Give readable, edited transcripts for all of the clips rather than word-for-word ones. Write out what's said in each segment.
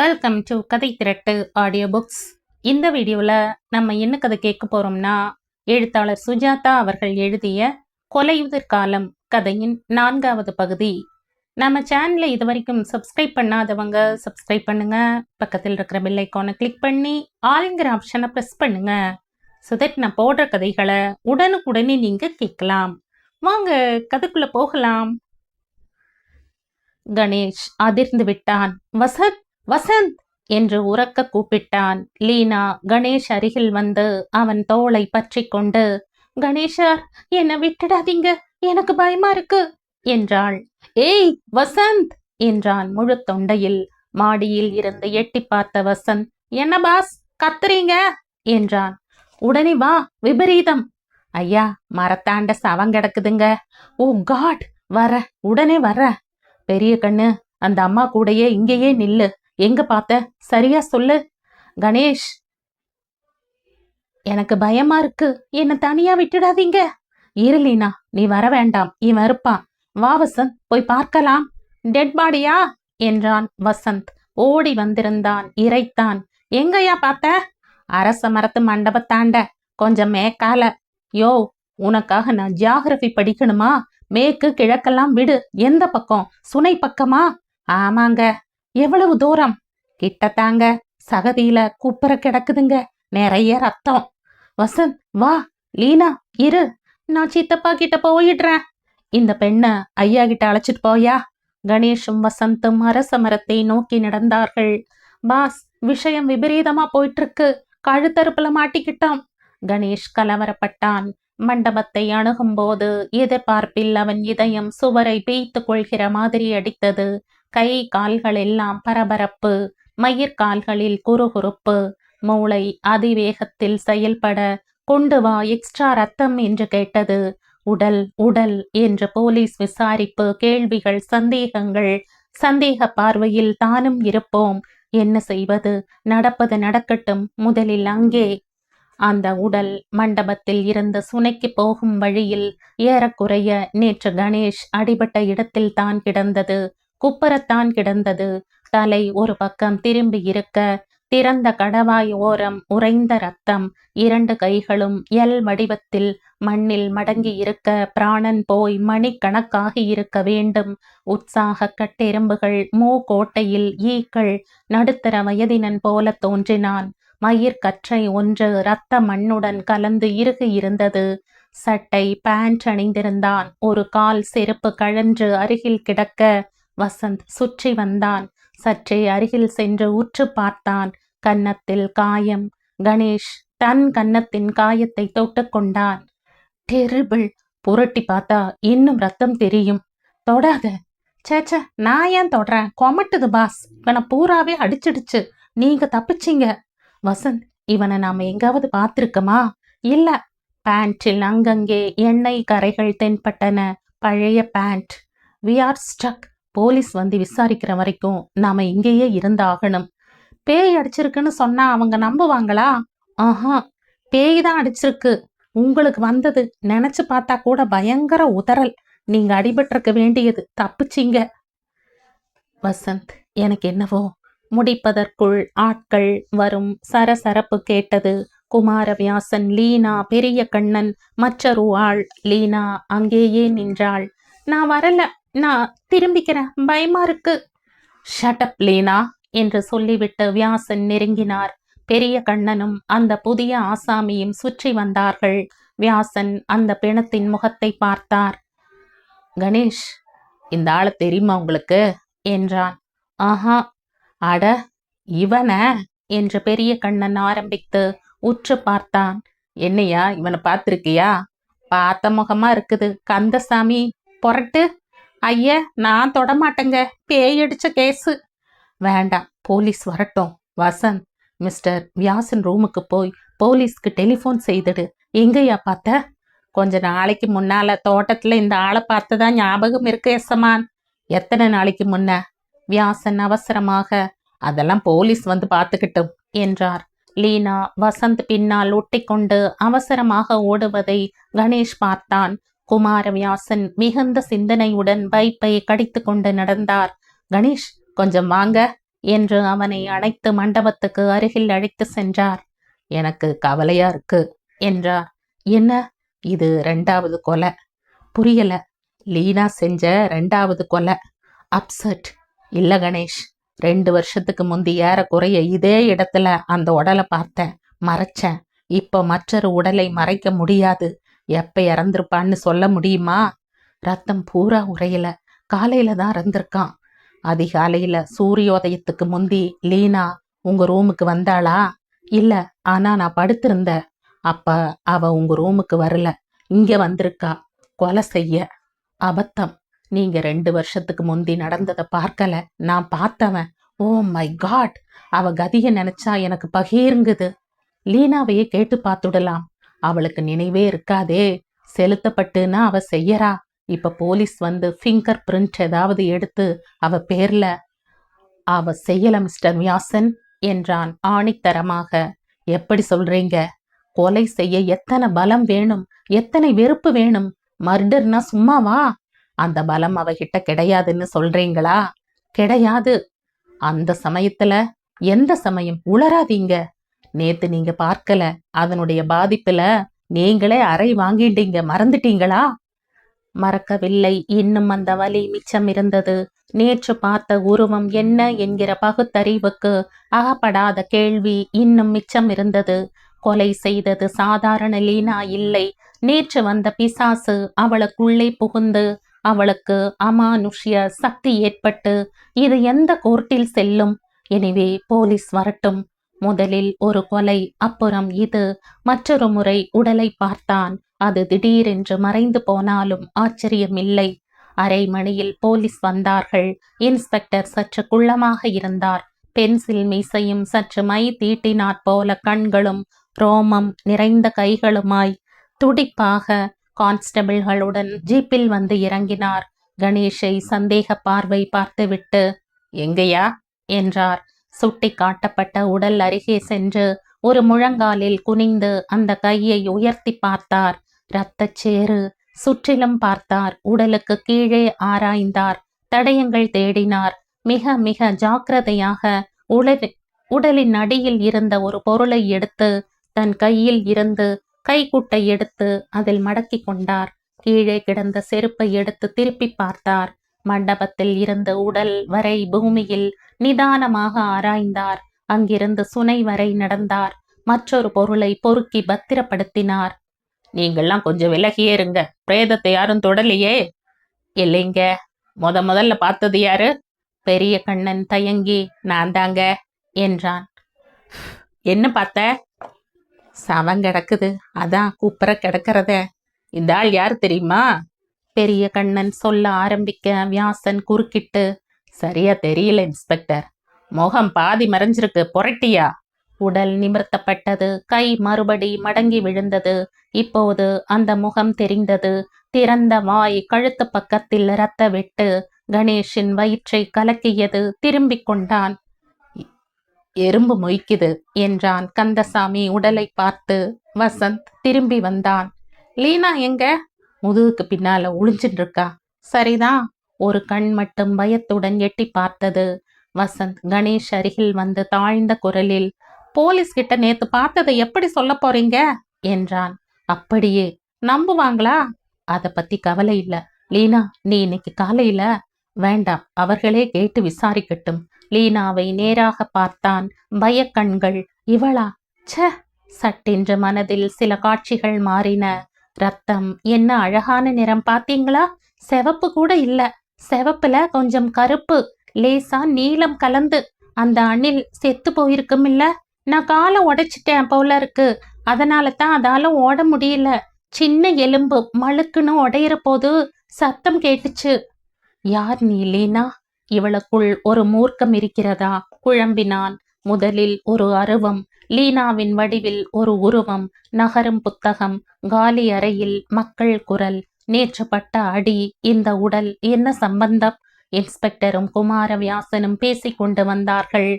Welcome to கதை திரட்டு audio books. இந்த வீடியோவில் நம்ம என்ன கதை கேட்க போகிறோம்னா, எழுத்தாளர் சுஜாதா அவர்கள் எழுதிய கொலையுதிர் காலம் கதையின் 4வது பகுதி. நம்ம சேனலை இது வரைக்கும் சப்ஸ்கிரைப் பண்ணாதவங்க சப்ஸ்கிரைப் பண்ணுங்க. பக்கத்தில் இருக்கிற பெல் ஐக்கானை கிளிக் பண்ணி ஆளுங்கிற ஆப்ஷனை ப்ரெஸ் பண்ணுங்க. ஸோ தட் நான் போடுற கதைகளை உடனுக்குடனே நீங்கள் கேட்கலாம். வாங்க கதைக்குள்ள போகலாம். கணேஷ் அதிர்ந்து விட்டான். வசந்த் வசந்த் என்று உரக்க கூப்பிட்டான். லீனா கணேஷ் அருகில் வந்து அவன் தோளை பற்றி கொண்டு, கணேஷா என்னை விட்டுடாதீங்க, எனக்கு பயமா இருக்கு என்றாள். ஏய் வசந்த் என்றான் முழு தொண்டையில். மாடியில் இருந்து எட்டி பார்த்த வசந்த், என்ன பாஸ் கத்துறீங்க என்றான். உடனே வா, விபரீதம். ஐயா மரத்தாண்ட சவம் கிடக்குதுங்க. ஓ காட், வர உடனே வர. பெரிய கண்ணு, அந்த அம்மா கூடயே இங்கேயே நில்லு. எங்க பார்த்த, சரியா சொல்லு. கணேஷ் எனக்கு பயமா இருக்கு, என்ன தனியா விட்டுடாதீங்க. இருலீனா நீ வர வேண்டாம், இவன் இருப்பான். வா வசந்த் போய் பார்க்கலாம். டெட் பாடியா என்றான் வசந்த். ஓடி வந்திருந்தான், இறைத்தான். எங்கயா பார்த்த? அரச மரத்து மண்டபத்தாண்ட, கொஞ்சம் மேக்கால. யோ உனக்காக நான் ஜியாகிரபி படிக்கணுமா? மேற்கு கிழக்கெல்லாம் விடு. எந்த பக்கம்? சுனை பக்கமா? ஆமாங்க. எவ்வளவு தூரம்? கிட்டத்தாங்க. சகதியில குப்புற கிடக்குதுங்க, நிறைய ரத்தம். வசந்த் வா. லீனா இரு, நான் சித்தப்பா கிட்ட போயிடுறேன். இந்த பெண்ண ஐயா கிட்ட அழைச்சிட்டு போயா. கணேஷும் வசந்தும் அரச மரத்தை நோக்கி நடந்தார்கள். பாஸ் விஷயம் விபரீதமா போயிட்டு இருக்கு, கழுத்தறுப்புல மாட்டிக்கிட்டோம். கணேஷ் கலவரப்பட்டான். மண்டபத்தை அணுகும் போது எதிர்பார்ப்பில் அவன் இதயம் சுவரை பேய்த்து கொள்கிற மாதிரி அடித்தது. கை கால்கள் எல்லாம் பரபரப்பு, மயிர்கால்களில் குறுகுறுப்பு. மூளை அதிவேகத்தில் செயல்பட, கொண்டு வா எக்ஸ்ட்ரா ரத்தம் என்று கேட்டது. உடல் உடல் என்று போலீஸ் விசாரிப்பு, கேள்விகள், சந்தேகங்கள். சந்தேக பார்வையில் தானும் இருப்போம். என்ன செய்வது? நடப்பது நடக்கட்டும், முதலில் அங்கே. அந்த உடல் மண்டபத்தில் இருந்து சுனைக்கு போகும் வழியில் ஏறக்குறைய நேற்று கணேஷ் அடிபட்ட இடத்தில் தான் கிடந்தது. குப்புறத்தான் கிடந்தது. தலை ஒரு பக்கம் திரும்பி இருக்க, திறந்த கடவாய் ஓரம் உறைந்த ரத்தம். 2 கைகளும் எல் வடிவத்தில் மண்ணில் மடங்கி இருக்க, பிராணன் போய் மணிக்கணக்காகி இருக்க வேண்டும். உற்சாக கட்டெரும்புகள், மூக்கோட்டையில் ஈக்கள். நடுத்தர வயதினன் போல தோன்றினான். மயிர்கற்றை ஒன்று இரத்த மண்ணுடன் கலந்து இறுகி இருந்தது. சட்டை பேண்ட் அணிந்திருந்தான். ஒரு கால் செருப்பு கழன்று அருகில் கிடக்க வசந்த் சுற்றி வந்தான். சற்றே அருகில் சென்று உற்று பார்த்தான். கன்னத்தில் காயம். கணேஷ் தன் கன்னத்தின் காயத்தை தொட்டு கொண்டான். டெரிபிள். புரட்டி பார்த்தா இன்னும் ரத்தம் தெரியும். தொடாத. சேச்ச, நான் ஏன் தொடறேன்? கொமட்டுது பாஸ். இவனை பூராவே அடிச்சிடுச்சு. நீங்க தப்பிச்சிங்க. வசந்த் இவனை நாம எங்காவது பார்த்திருக்கமா? இல்ல. பேண்டில் அங்கங்கே எண்ணெய் கரைகள் தென்பட்டன. பழைய pant. We are stuck. Police வந்து விசாரிக்கிற வரைக்கும் நாம இங்கேயே இருந்தாகணும். பேய் அடிச்சிருக்குன்னு சொன்னா அவங்க நம்புவாங்களா? ஆஹா, பேய் தான் அடிச்சிருக்கு. உங்களுக்கு வந்தது நினைச்சு பார்த்தா கூட பயங்கர உதறல். நீங்க அடிபட்டிருக்க வேண்டியது, தப்பிச்சிங்க. வசந்த் எனக்கு என்னவோ. முடிப்பதற்குள் ஆட்கள் வரும் சரசரப்பு கேட்டது. குமாரவியாசன், லீனா, பெரிய கண்ணன், மற்றொரு ஆள். லீனா அங்கேயே நின்றாள். நான் வரல, நான் திரும்பிக்கிறேன், பயமா இருக்கு. ஷட்டப் லீனா என்று சொல்லிவிட்டு வியாசன் நெருங்கினார். பெரிய கண்ணனும் அந்த புதிய ஆசாமியும் சுற்றி வந்தார்கள். வியாசன் அந்த பிணத்தின் முகத்தை பார்த்தார். கணேஷ் இந்த ஆளை தெரியுமா உங்களுக்கு என்றான். ஆஹா. அட இவன என்று பெரிய கண்ணன் ஆரம்பித்து உற்று பார்த்தான். என்னையா இவனை பார்த்திருக்கியா? பார்த்த முகமா இருக்குது. கந்தசாமி பொரட்டு. ஐய நான் தொடமாட்டேங்க, பேய் அடிச்ச கேஸு. வேண்டாம், போலீஸ் வரட்டும். வசந்த் மிஸ்டர் வியாசன் ரூமுக்கு போய் போலீஸ்க்கு டெலிஃபோன் செய்துடு. எங்கய்யா பார்த்த? கொஞ்ச நாளைக்கு முன்னால தோட்டத்துல இந்த ஆளை பார்த்ததா ஞாபகம் இருக்கு எசமான். எத்தனை நாளைக்கு முன்ன? வியாசன் அவசரமாக. அதெல்லாம் போலீஸ் வந்து பார்த்துக்கிட்டும் என்றார். லீனா வசந்த் பின்னால் ஒட்டிக்கொண்டு அவசரமாக ஓடுவதை கணேஷ் பார்த்தான். குமாரவியாசன் மிகுந்த சிந்தனையுடன் பைப்பை கடித்து கொண்டு நடந்தார். கணேஷ் கொஞ்சம் வாங்க என்று அவனை அணைத்து மண்டபத்துக்கு அருகில் அழைத்து சென்றார். எனக்கு கவலையா இருக்கு என்றார். என்ன, இது 2வது கொலை? புரியல. லீனா செஞ்ச 2வது கொலை. அப்செட். இல்ல கணேஷ், 2 வருஷத்துக்கு முந்தி ஏறக்குறைய இதே இடத்துல அந்த உடலை பார்த்தேன், மறைச்சேன். இப்ப மற்றொரு உடலை மறைக்க முடியாது. எப்ப இறந்திருப்பான்னு சொல்ல முடியுமா? ரத்தம் பூரா உரையல. காலையில தான் இறந்திருக்கான். அதிகாலையில சூரியோதயத்துக்கு முந்தி லீனா உங்க ரூமுக்கு வந்தாளா? இல்ல, ஆனா நான் படுத்திருந்தேன். அப்ப அவ உங்க ரூமுக்கு வரல, இங்க வந்திருக்கா கொலை செய்ய. அபத்தம். நீங்க 2 வருஷத்துக்கு முந்தி நடந்ததை பார்க்கல, நான் பார்த்தவன். ஓ மை காட், அவ கதிய நினைச்சா எனக்கு பகீருங்குது. லீனாவையே கேட்டு பார்த்துடலாம். அவளுக்கு நினைவே இருக்காதே. செலுத்தப்பட்டுன்னா அவ செய்யறா. இப்ப போலீஸ் வந்து ஃபிங்கர் பிரிண்ட் ஏதாவது எடுத்து அவ பேர்ல. அவ செய்யல மிஸ்டர் வியாசன் என்றான் ஆணித்தரமாக. எப்படி சொல்றீங்க? கொலை செய்ய எத்தனை பலம் வேணும், எத்தனை வெறுப்பு வேணும். மர்டர்னா சும்மாவா? அந்த பலம் அவகிட்ட கிடையாதுன்னு சொல்றீங்களா? கிடையாது. அந்த சமயத்துல, எந்த சமயம்? உளராதீங்க. நேத்து நீங்க பார்க்கல, அதனுடைய பாதிப்புல நீங்களே அறை வாங்கிட்டீங்க, மறந்துட்டீங்களா? மறக்கவில்லை. இன்னும் அந்த வலி மிச்சம் இருந்தது. நேற்று பார்த்த உருவம் என்ன என்கிற பகுத்தறிவுக்கு அகப்படாத கேள்வி இன்னும் மிச்சம் இருந்தது. கொலை செய்தது சாதாரண லீனா இல்லை. நேற்று வந்த பிசாசு அவளுக்குள்ளே புகுந்து அவளுக்கு அமானுஷ்ய சக்தி ஏற்பட்டு இது எந்த கோர்ட்டில் செல்லும்? எனவே போலீஸ் வரட்டும். முதலில் ஒரு கொலை, அப்புறம் இது. மற்றொரு முறை உடலை பார்த்தான். அது திடீரென்று மறைந்து போனாலும் ஆச்சரியமில்லை. அரை மணியில் போலீஸ் வந்தார்கள். இன்ஸ்பெக்டர் சற்று குள்ளமாக இருந்தார். பென்சில் மீசையும் சற்று மை தீட்டினாற் போல கண்களும் ரோமம் நிறைந்த கைகளுமாய் துடிப்பாக கான்ஸ்டபிள்களுடன் ஜீப்பில் வந்து இறங்கினார். கணேஷை சந்தேக பார்வை பார்த்துவிட்டு, எங்கயா என்றார். சுட்டி காட்டப்பட்ட உடல் அருகே சென்று ஒரு முழங்காலில் குனிந்து அந்த கையை உயர்த்தி பார்த்தார். இரத்தச்சேறு. சுற்றிலும் பார்த்தார். உடலுக்கு கீழே ஆராய்ந்தார். தடயங்கள் தேடினார். மிக மிக ஜாக்கிரதையாக உடலின் அடியில் இருந்த ஒரு பொருளை எடுத்து தன் கையில் இருந்து கைக்குட்டை எடுத்து அதில் மடக்கி கொண்டார். கீழே கிடந்த செருப்பை எடுத்து திருப்பி பார்த்தார். மண்டபத்தில் இருந்து உடல் வரை பூமியில் நிதானமாக ஆராய்ந்தார். அங்கிருந்து சுனை வரை நடந்தார். மற்றொரு பொருளை பொறுக்கி பத்திரப்படுத்தினார். நீங்கள்லாம் கொஞ்சம் விலகியே இருங்க, பிரேதத்தை யாரும் தொடலையே. இல்லைங்க. முதல்ல பார்த்தது யாரு? பெரிய கண்ணன் தயங்கி, நான் தாங்க என்றான். என்ன பார்த்த? சவம் கிடக்குது, அதான் கூப்பிட கிடக்கிறத. இந்த ஆள் யார் தெரியுமா? பெரிய கண்ணன் சொல்ல ஆரம்பிக்க வியாசன் குறுக்கிட்டு, சரியா தெரியல இன்ஸ்பெக்டர், முகம் பாதி மறைஞ்சிருக்கு, புரட்டியா? உடல் நிமிர்த்தப்பட்டது. கை மறுபடி மடங்கி விழுந்தது. இப்போது அந்த முகம் தெரிந்தது. திறந்த வாய், கழுத்து பக்கத்தில் இரத்த வெட்டு கணேஷின் வயிற்றை கலக்கியது. திரும்பிக் கொண்டான். எறும்பு மொய்க்குது என்றான் கந்தசாமி உடலை பார்த்து. வசந்த் திரும்பி வந்தான். லீனா எங்க? முதுகுக்கு பின்னால ஒளிஞ்சிட்டு இருக்கா. சரிதான். ஒரு கண் மட்டும் பயத்துடன் எட்டி பார்த்தது. வசந்த் கணேஷ் அருகில் வந்து தாழ்ந்த குரலில், போலீஸ் கிட்ட நேத்து பார்த்ததை எப்படி சொல்ல போறீங்க என்றான். அப்படியே நம்புவாங்களா? அத பத்தி கவலை இல்ல. லீனா, நீ இன்னைக்கு காலையில வேண்டாம், அவர்களே கேட்டு விசாரிக்கட்டும். லீனாவை நேராக பார்த்தான். பயக்கண்கள். இவளா? ச்ச! சட்டென்று மனதில் சில காட்சிகள் மாறின. ரத்தம். என்ன அழகான நிறம் பாத்தீங்களா? செவப்பு கூட இல்ல, செவப்புல கொஞ்சம் கருப்பு, லேசா நீலம் கலந்து. அந்த அணில் செத்து போயிருக்கும் இல்ல, நான் காலை உடைச்சிட்டேன் போல இருக்கு, அதனால தான் அதால ஓட முடியல. சின்ன எலும்பு மழுக்குன்னு உடையிற போது சத்தம் கேட்டுச்சு. யார் நீ லீனா? இவளுக்குள் ஒரு மூர்க்கம் இருக்கிறதா? குழம்பினான். முதலில் ஒரு அருவம், லீனாவின் வடிவில் ஒரு உருவம், நகரும் புத்தகம், காலி அறையில் மக்கள் குரல், நேற்று பட்ட அடி, இந்த உடல், என்ன சம்பந்தம்? இன்ஸ்பெக்டரும் குமாரவியாசனும் பேசிக்கொண்டு வந்தார்கள்.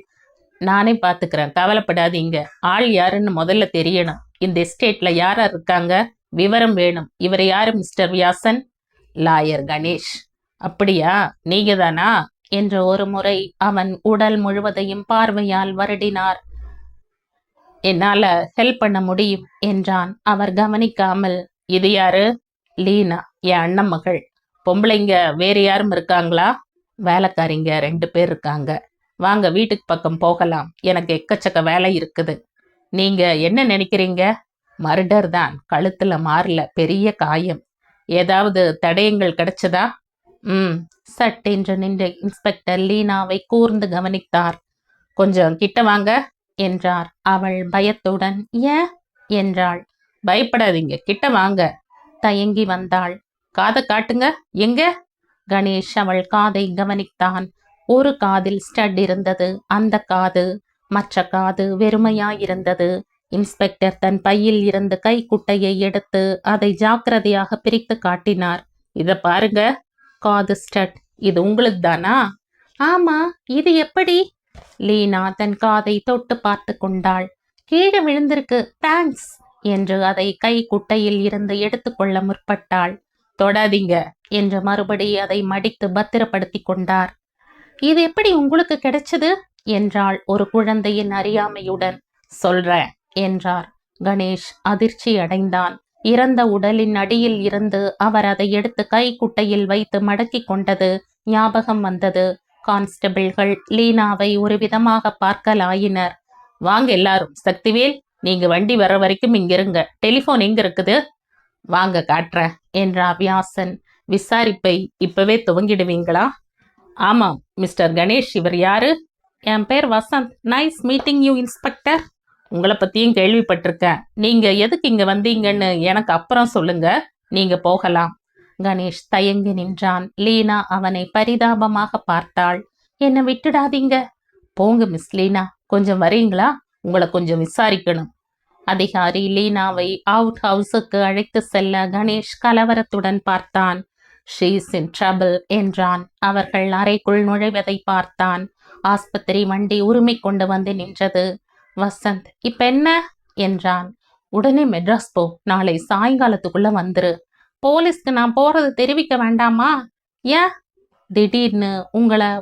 நானே பாத்துக்கிறேன், கவலைப்படாதீங்க. ஆள் யாருன்னு முதல்ல தெரியணும். இந்த எஸ்டேட்ல யாரா இருக்காங்க? விவரம் வேணும். இவர் யாரு மிஸ்டர் வியாசன்? லாயர் கணேஷ். அப்படியா, நீங்க தானா? என்று ஒரு முறை அவன் உடல் முழுவதையும் பார்வையால் வருடினார். என்னால ஹெல்ப் பண்ண முடியும் என்றான். அவர் கவனிக்காமல், இது யாரு? லீனா, என் அண்ணன் மகள். பொம்பளைங்க வேற யாரும் இருக்காங்களா? வேலைக்காரிங்க 2 பேர் இருக்காங்க. வாங்க வீட்டுக்கு பக்கம் போகலாம், எனக்கு எக்கச்சக்க வேலை இருக்குது. நீங்க என்ன நினைக்கிறீங்க? மர்டர் தான், கழுத்துல மாறல, பெரிய காயம். ஏதாவது தடயங்கள் கிடைச்சதா? சட்டென்று நின்ற இன்ஸ்பெக்டர் லீனாவை கூர்ந்து கவனித்தார். கொஞ்சம் கிட்ட வாங்க என்றார். அவள் பயத்துடன் ஏன் என்றாள். பயப்படாதீங்க, கிட்ட வாங்க. தயங்கி வந்தாள். காதை காட்டுங்க. எங்க? கணேஷ் அவள் காதை கவனித்தான். ஒரு காதில் ஸ்டட் இருந்தது, அந்த காது. மற்ற காது வெறுமையாயிருந்தது. இன்ஸ்பெக்டர் தன் பையில் இருந்து கைக்குட்டையை எடுத்து அதை ஜாக்கிரதையாக பிரித்து காட்டினார். இத பாருங்க, காது ஸ்டட். இது உங்களுக்கு தானா? ஆமா, இது எப்படி? லீனா தன் காதை தொட்டு பார்த்து கொண்டாள். கீழே விழுந்திருக்கு, தேங்க்ஸ் என்று அதை கை குட்டையில் இருந்து எடுத்துக்கொள்ள முற்பட்டாள். தொடாதீங்க என்று மறுபடி அதை மடித்து பத்திரப்படுத்தி கொண்டார். இது எப்படி உங்களுக்கு கிடைச்சது என்றாள் ஒரு குழந்தையின் அறியாமையுடன். சொல்றேன் என்றார். கணேஷ் அதிர்ச்சி அடைந்தான். இறந்த உடலின் அடியில் இருந்து அவர் அதை எடுத்து கை குட்டையில் வைத்து மடக்கி கொண்டது ஞாபகம் வந்தது. கான்ஸ்டபிள்கள் லீனாவை ஒரு விதமாக பார்க்கலாயினர். வாங்க எல்லாரும். சக்திவேல், நீங்க வண்டி வர வரைக்கும் இங்கிருங்க. டெலிபோன் எங்க இருக்குது? வாங்க காட்டுறேன் என்றார் வியாசன். விசாரிப்பை இப்பவே துவங்கிடுவீங்களா? ஆமாம் மிஸ்டர் கணேஷ். இவர் யாரு? என் பேர் Vasanth. Nice meeting you inspector. உங்களை பத்தியும் கேள்விப்பட்டிருக்கேன். நீங்க எதுக்கு இங்க வந்தீங்கன்னு எனக்கு அப்புறம் சொல்லுங்க, நீங்க போகலாம். கணேஷ் தயங்கி நின்றான். லீனா அவனை பரிதாபமாக பார்த்தாள். என்னை விட்டுடாதீங்க. போங்க மிஸ் லீனா, கொஞ்சம் வரீங்களா? உங்களை கொஞ்சம் விசாரிக்கணும். அதிகாரி லீனாவை அவுட் ஹவுஸுக்கு அழைத்து செல்ல கணேஷ் கலவரத்துடன் பார்த்தான். ஷீஸ் இன் ட்ரபிள் என்றான். அவர்கள் அறைக்குள் நுழைவதை பார்த்தான். ஆஸ்பத்திரி வண்டி உரிமை கொண்டு வந்து நின்றது. வசந்த், இப்ப என்ன என்றான். உடனே மெட்ராஸ் போ, நாளை சாயங்காலத்துக்குள்ள வந்துரு. போலீஸ்க்கு நான் போறது தெரிவிக்க வேண்டாமா? ஏன்? திடீர்னு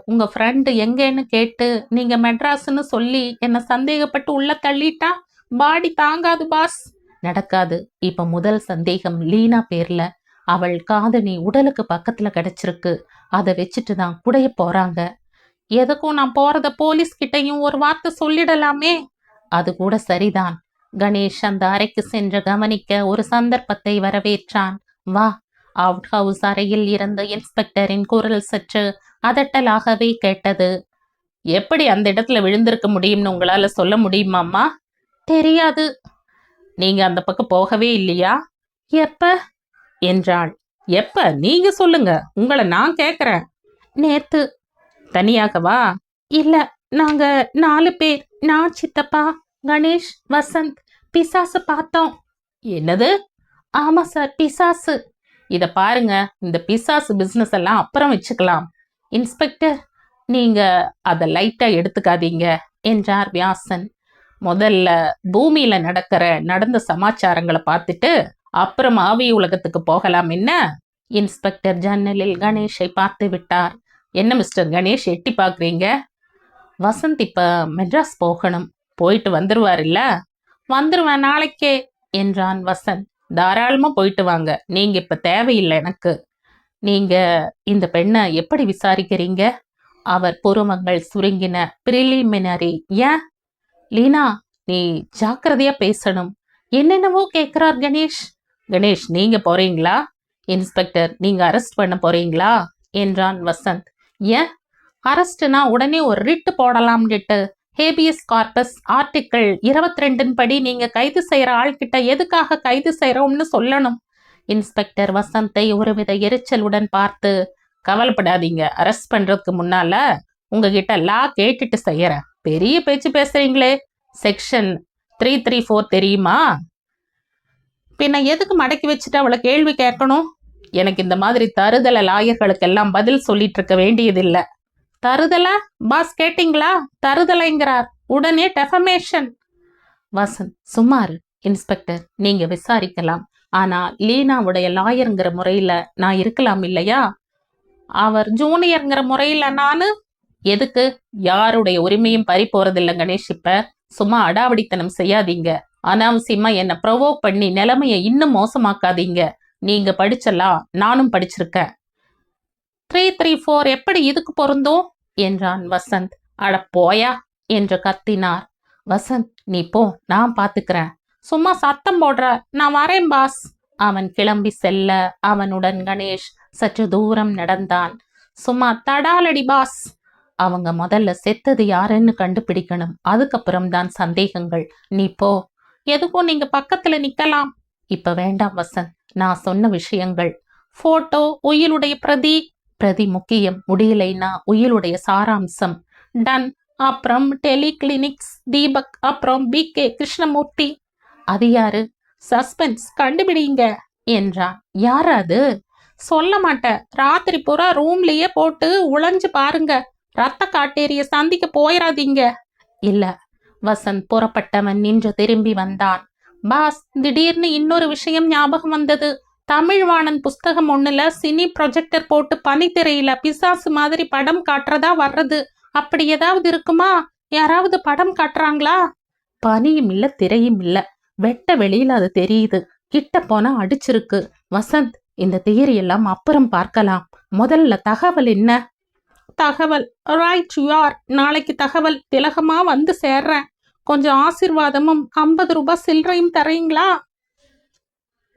உங்க ஃப்ரெண்டு எங்கன்னு கேட்டு நீங்க மெட்ராஸ்ன்னு சொல்லி என்ன சந்தேகப்பட்டு உள்ள தள்ளிட்டா பாடி தாங்காது பாஸ். நடக்காது. இப்ப முதல் சந்தேகம் லீனா பேர்ல. அவள் காதணி உடலுக்கு பக்கத்துல கிடைச்சிருக்கு. அதை வச்சுட்டு தான் குடைய போறாங்க. எதுக்கும் நான் போறத போலீஸ் கிட்டையும் ஒரு வார்த்தை சொல்லிடலாமே. அது கூட சரிதான். கணேஷ் அந்த அறைக்கு சென்று கவனிக்க ஒரு சந்தர்ப்பத்தை வரவேற்றான். வா. அவுட் ஹவுஸ் அறையில் இருந்த இன்ஸ்பெக்டரின் குரல் சற்று அதட்டலாகவே கேட்டது. எப்படி அந்த இடத்துல விழுந்திருக்க முடியும்னு உங்களால சொல்ல முடியுமாம்மா? தெரியாது. நீங்க அந்த பக்கம் போகவே இல்லையா? எப்ப என்றாள். எப்ப? நீங்க சொல்லுங்க, உங்களை நான் கேக்குறேன். நேத்து. தனியாகவா? இல்ல, நாங்க 4 பேர். நான், சித்தப்பா, கணேஷ், வசந்த். பிசாசு பார்த்தோம். என்னது? ஆமா சார், பிசாசு. இத பாருங்க, இந்த பிசாசு பிசினஸ் எல்லாம் அப்புறம் வச்சுக்கலாம். இன்ஸ்பெக்டர், நீங்க அதை லைட்டா எடுத்துக்காதீங்க என்றார் வியாசன். முதல்ல பூமியில நடந்த சமாச்சாரங்களை பார்த்துட்டு அப்புறம் ஆவி உலகத்துக்கு போகலாம் என்ன? இன்ஸ்பெக்டர் ஜன்னலில் கணேஷை பார்த்து விட்டார். என்ன மிஸ்டர் கணேஷ் எட்டி பார்க்குறீங்க? வசந்த் இப்ப மெட்ராஸ் போகணும். போயிட்டு வந்துருவார் இல்ல? வந்துருவேன் நாளைக்கே என்றான் வசந்த். தாராளமா போயிட்டு வாங்க, நீங்க இப்ப தேவையில்லை எனக்கு. நீங்க இந்த பெண்ணை எப்படி விசாரிக்கிறீங்க? அவர் புருவங்கள் சுருங்கின. பிரிலிமினரி. ஏன்? லீனா, நீ ஜாக்கிரதையா பேசணும். என்னென்னவோ கேட்கிறார் கணேஷ். கணேஷ், நீங்க போறீங்களா? இன்ஸ்பெக்டர், நீங்க அரெஸ்ட் பண்ண போறீங்களா என்றான் வசந்த். ஏன் அரெஸ்ட்னா உடனே ஒரு ரிட்டு போடலாம்னுட்டு. ஹேபியஸ் கார்பஸ் ஆர்டிக்கிள் 22 படி நீங்க கைது செய்யற ஆள்கிட்ட எதுக்காக கைது செய்யறோம்னு சொல்லணும். இன்ஸ்பெக்டர் வசந்தை ஒருவித எரிச்சலுடன் பார்த்து, கவலைப்படாதீங்க, அரெஸ்ட் பண்றதுக்கு முன்னால உங்ககிட்ட லா கேட்டுட்டு செய்யறேன். பெரிய பேச்சு பேசுறீங்களே. செக்ஷன் 334 தெரியுமா? பின்ன எதுக்கு மடக்கி வச்சுட்டு அவளை கேள்வி கேட்கணும்? எனக்கு இந்த மாதிரி தருதல லாயர்களுக்கெல்லாம் பதில் சொல்லிட்டு இருக்க வேண்டியதில்லை. தருதல பாஸ் கேட்டீங்களா? தருதலைங்கிறார். உடனே டெஃபமேஷன். வசந்த், சுமார். இன்ஸ்பெக்டர், நீங்க விசாரிக்கலாம். ஆனா லீனாவுடைய லாயருங்கிற முறையில நான் இருக்கலாம் இல்லையா? அவர் ஜூனியர்ங்கிற முறையில நானு எதுக்கு? யாருடைய உரிமையும் பறி போறதில்ல கணேஷ். இப்ப சும்மா அடாவடித்தனம் செய்யாதீங்க. அனாவசியமா என்ன ப்ரொவோக் பண்ணி நிலைமைய இன்னும் மோசமாக்காதீங்க. நீங்க படிச்சலாம், நானும் படிச்சிருக்கேன். 334 எப்படி இதுக்கு பொருந்தும் என்றான் வசந்த். அட போயா என்று கத்தினார். வசந்த், நீ போ, நான் பாத்துக்கிறேன். சும்மா சத்தம் போடுற, நான் வரேன் பாஸ். அவன் கிளம்பி செல்ல அவனுடன் கணேஷ் சற்று தூரம் நடந்தான். சும்மா தடாலடி பாஸ். அவங்க முதல்ல செத்தது யாருன்னு கண்டுபிடிக்கணும், அதுக்கப்புறம் தான் சந்தேகங்கள். நீ போ. எதுக்கும் நீங்க பக்கத்துல நிக்கலாம். இப்ப வேண்டாம் வசந்த், நான் சொன்ன விஷயங்கள். போட்டோ, உயிலுடைய பிரதி முக்கியம், முடியலைன்னா உயிலுடைய சாராம்சம். டன். அப்புறம் டெலிகிளினிக்ஸ் தீபக், அப்புறம் BK கிருஷ்ணமூர்த்தி. அது யாரு? சஸ்பென்ஸ், கண்டுபிடிங்க என்றான். யார் அது? சொல்ல மாட்டேன். ராத்திரி பூரா ரூம்லயே போட்டு உழைஞ்சு பாருங்க. ரத்த காட்டேரிய சந்திக்க போயிடாதீங்க. இல்ல. வசந்த் புறப்பட்டவன் நின்று திரும்பி வந்தான். பாஸ், திடீர்னு இன்னொரு விஷயம் ஞாபகம் வந்தது. தமிழ்வாணன் புஸ்தகம் ஒண்ணுல சினி ப்ரொஜெக்டர் போட்டு பனித்திரையில பிசாசு மாதிரி படம் காட்டுறதா வர்றது. அப்படி ஏதாவது இருக்குமா? யாராவது படம் காட்டுறாங்களா? பனியும் இல்ல, திரையும் இல்ல, வெட்ட வெளியில அது தெரியுது. கிட்ட போனா அடிச்சிருக்கு. வசந்த், இந்த தியரி எல்லாம் அப்புறம் பார்க்கலாம். முதல்ல தகவல் என்ன? தகவல்? Right you are. நாளைக்கு தகவல் திலகமா வந்து சேர்றேன். கொஞ்சம் ஆசீர்வாதமும் 50 ரூபாய் சில்லறையும் தரீங்களா?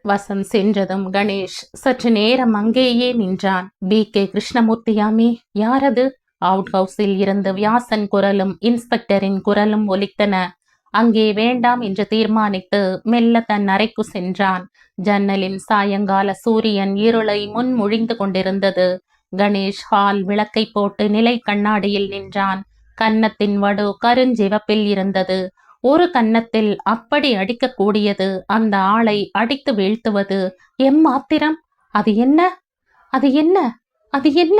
வசந்த் சென்றதும் கணேஷ் சற்று நேரம் அங்கேயே நின்றான். BK கிருஷ்ணமூர்த்தியாமே? யாரது? அவுட் ஹவுஸில் இருந்து வியாசன் குரலும் இன்ஸ்பெக்டரின் குரலும் ஒலித்தன. அங்கே வேண்டாம் என்று தீர்மானித்து மெல்ல தன் அறைக்கு சென்றான். ஜன்னலின் சாயங்கால சூரியன் இருளை முன்மொழிந்து கொண்டிருந்தது. கணேஷ் ஹால் விளக்கை போட்டு நிலை கண்ணாடியில் நின்றான். கன்னத்தின் வடு கருஞ்சிவப்பில் இருந்தது. ஒரு கன்னத்தில் அப்படி அடிக்கக்கூடியது, அந்த ஆளை அடித்து வீழ்த்துவது எம்மாத்திரம். அது என்ன? அது என்ன? அது என்ன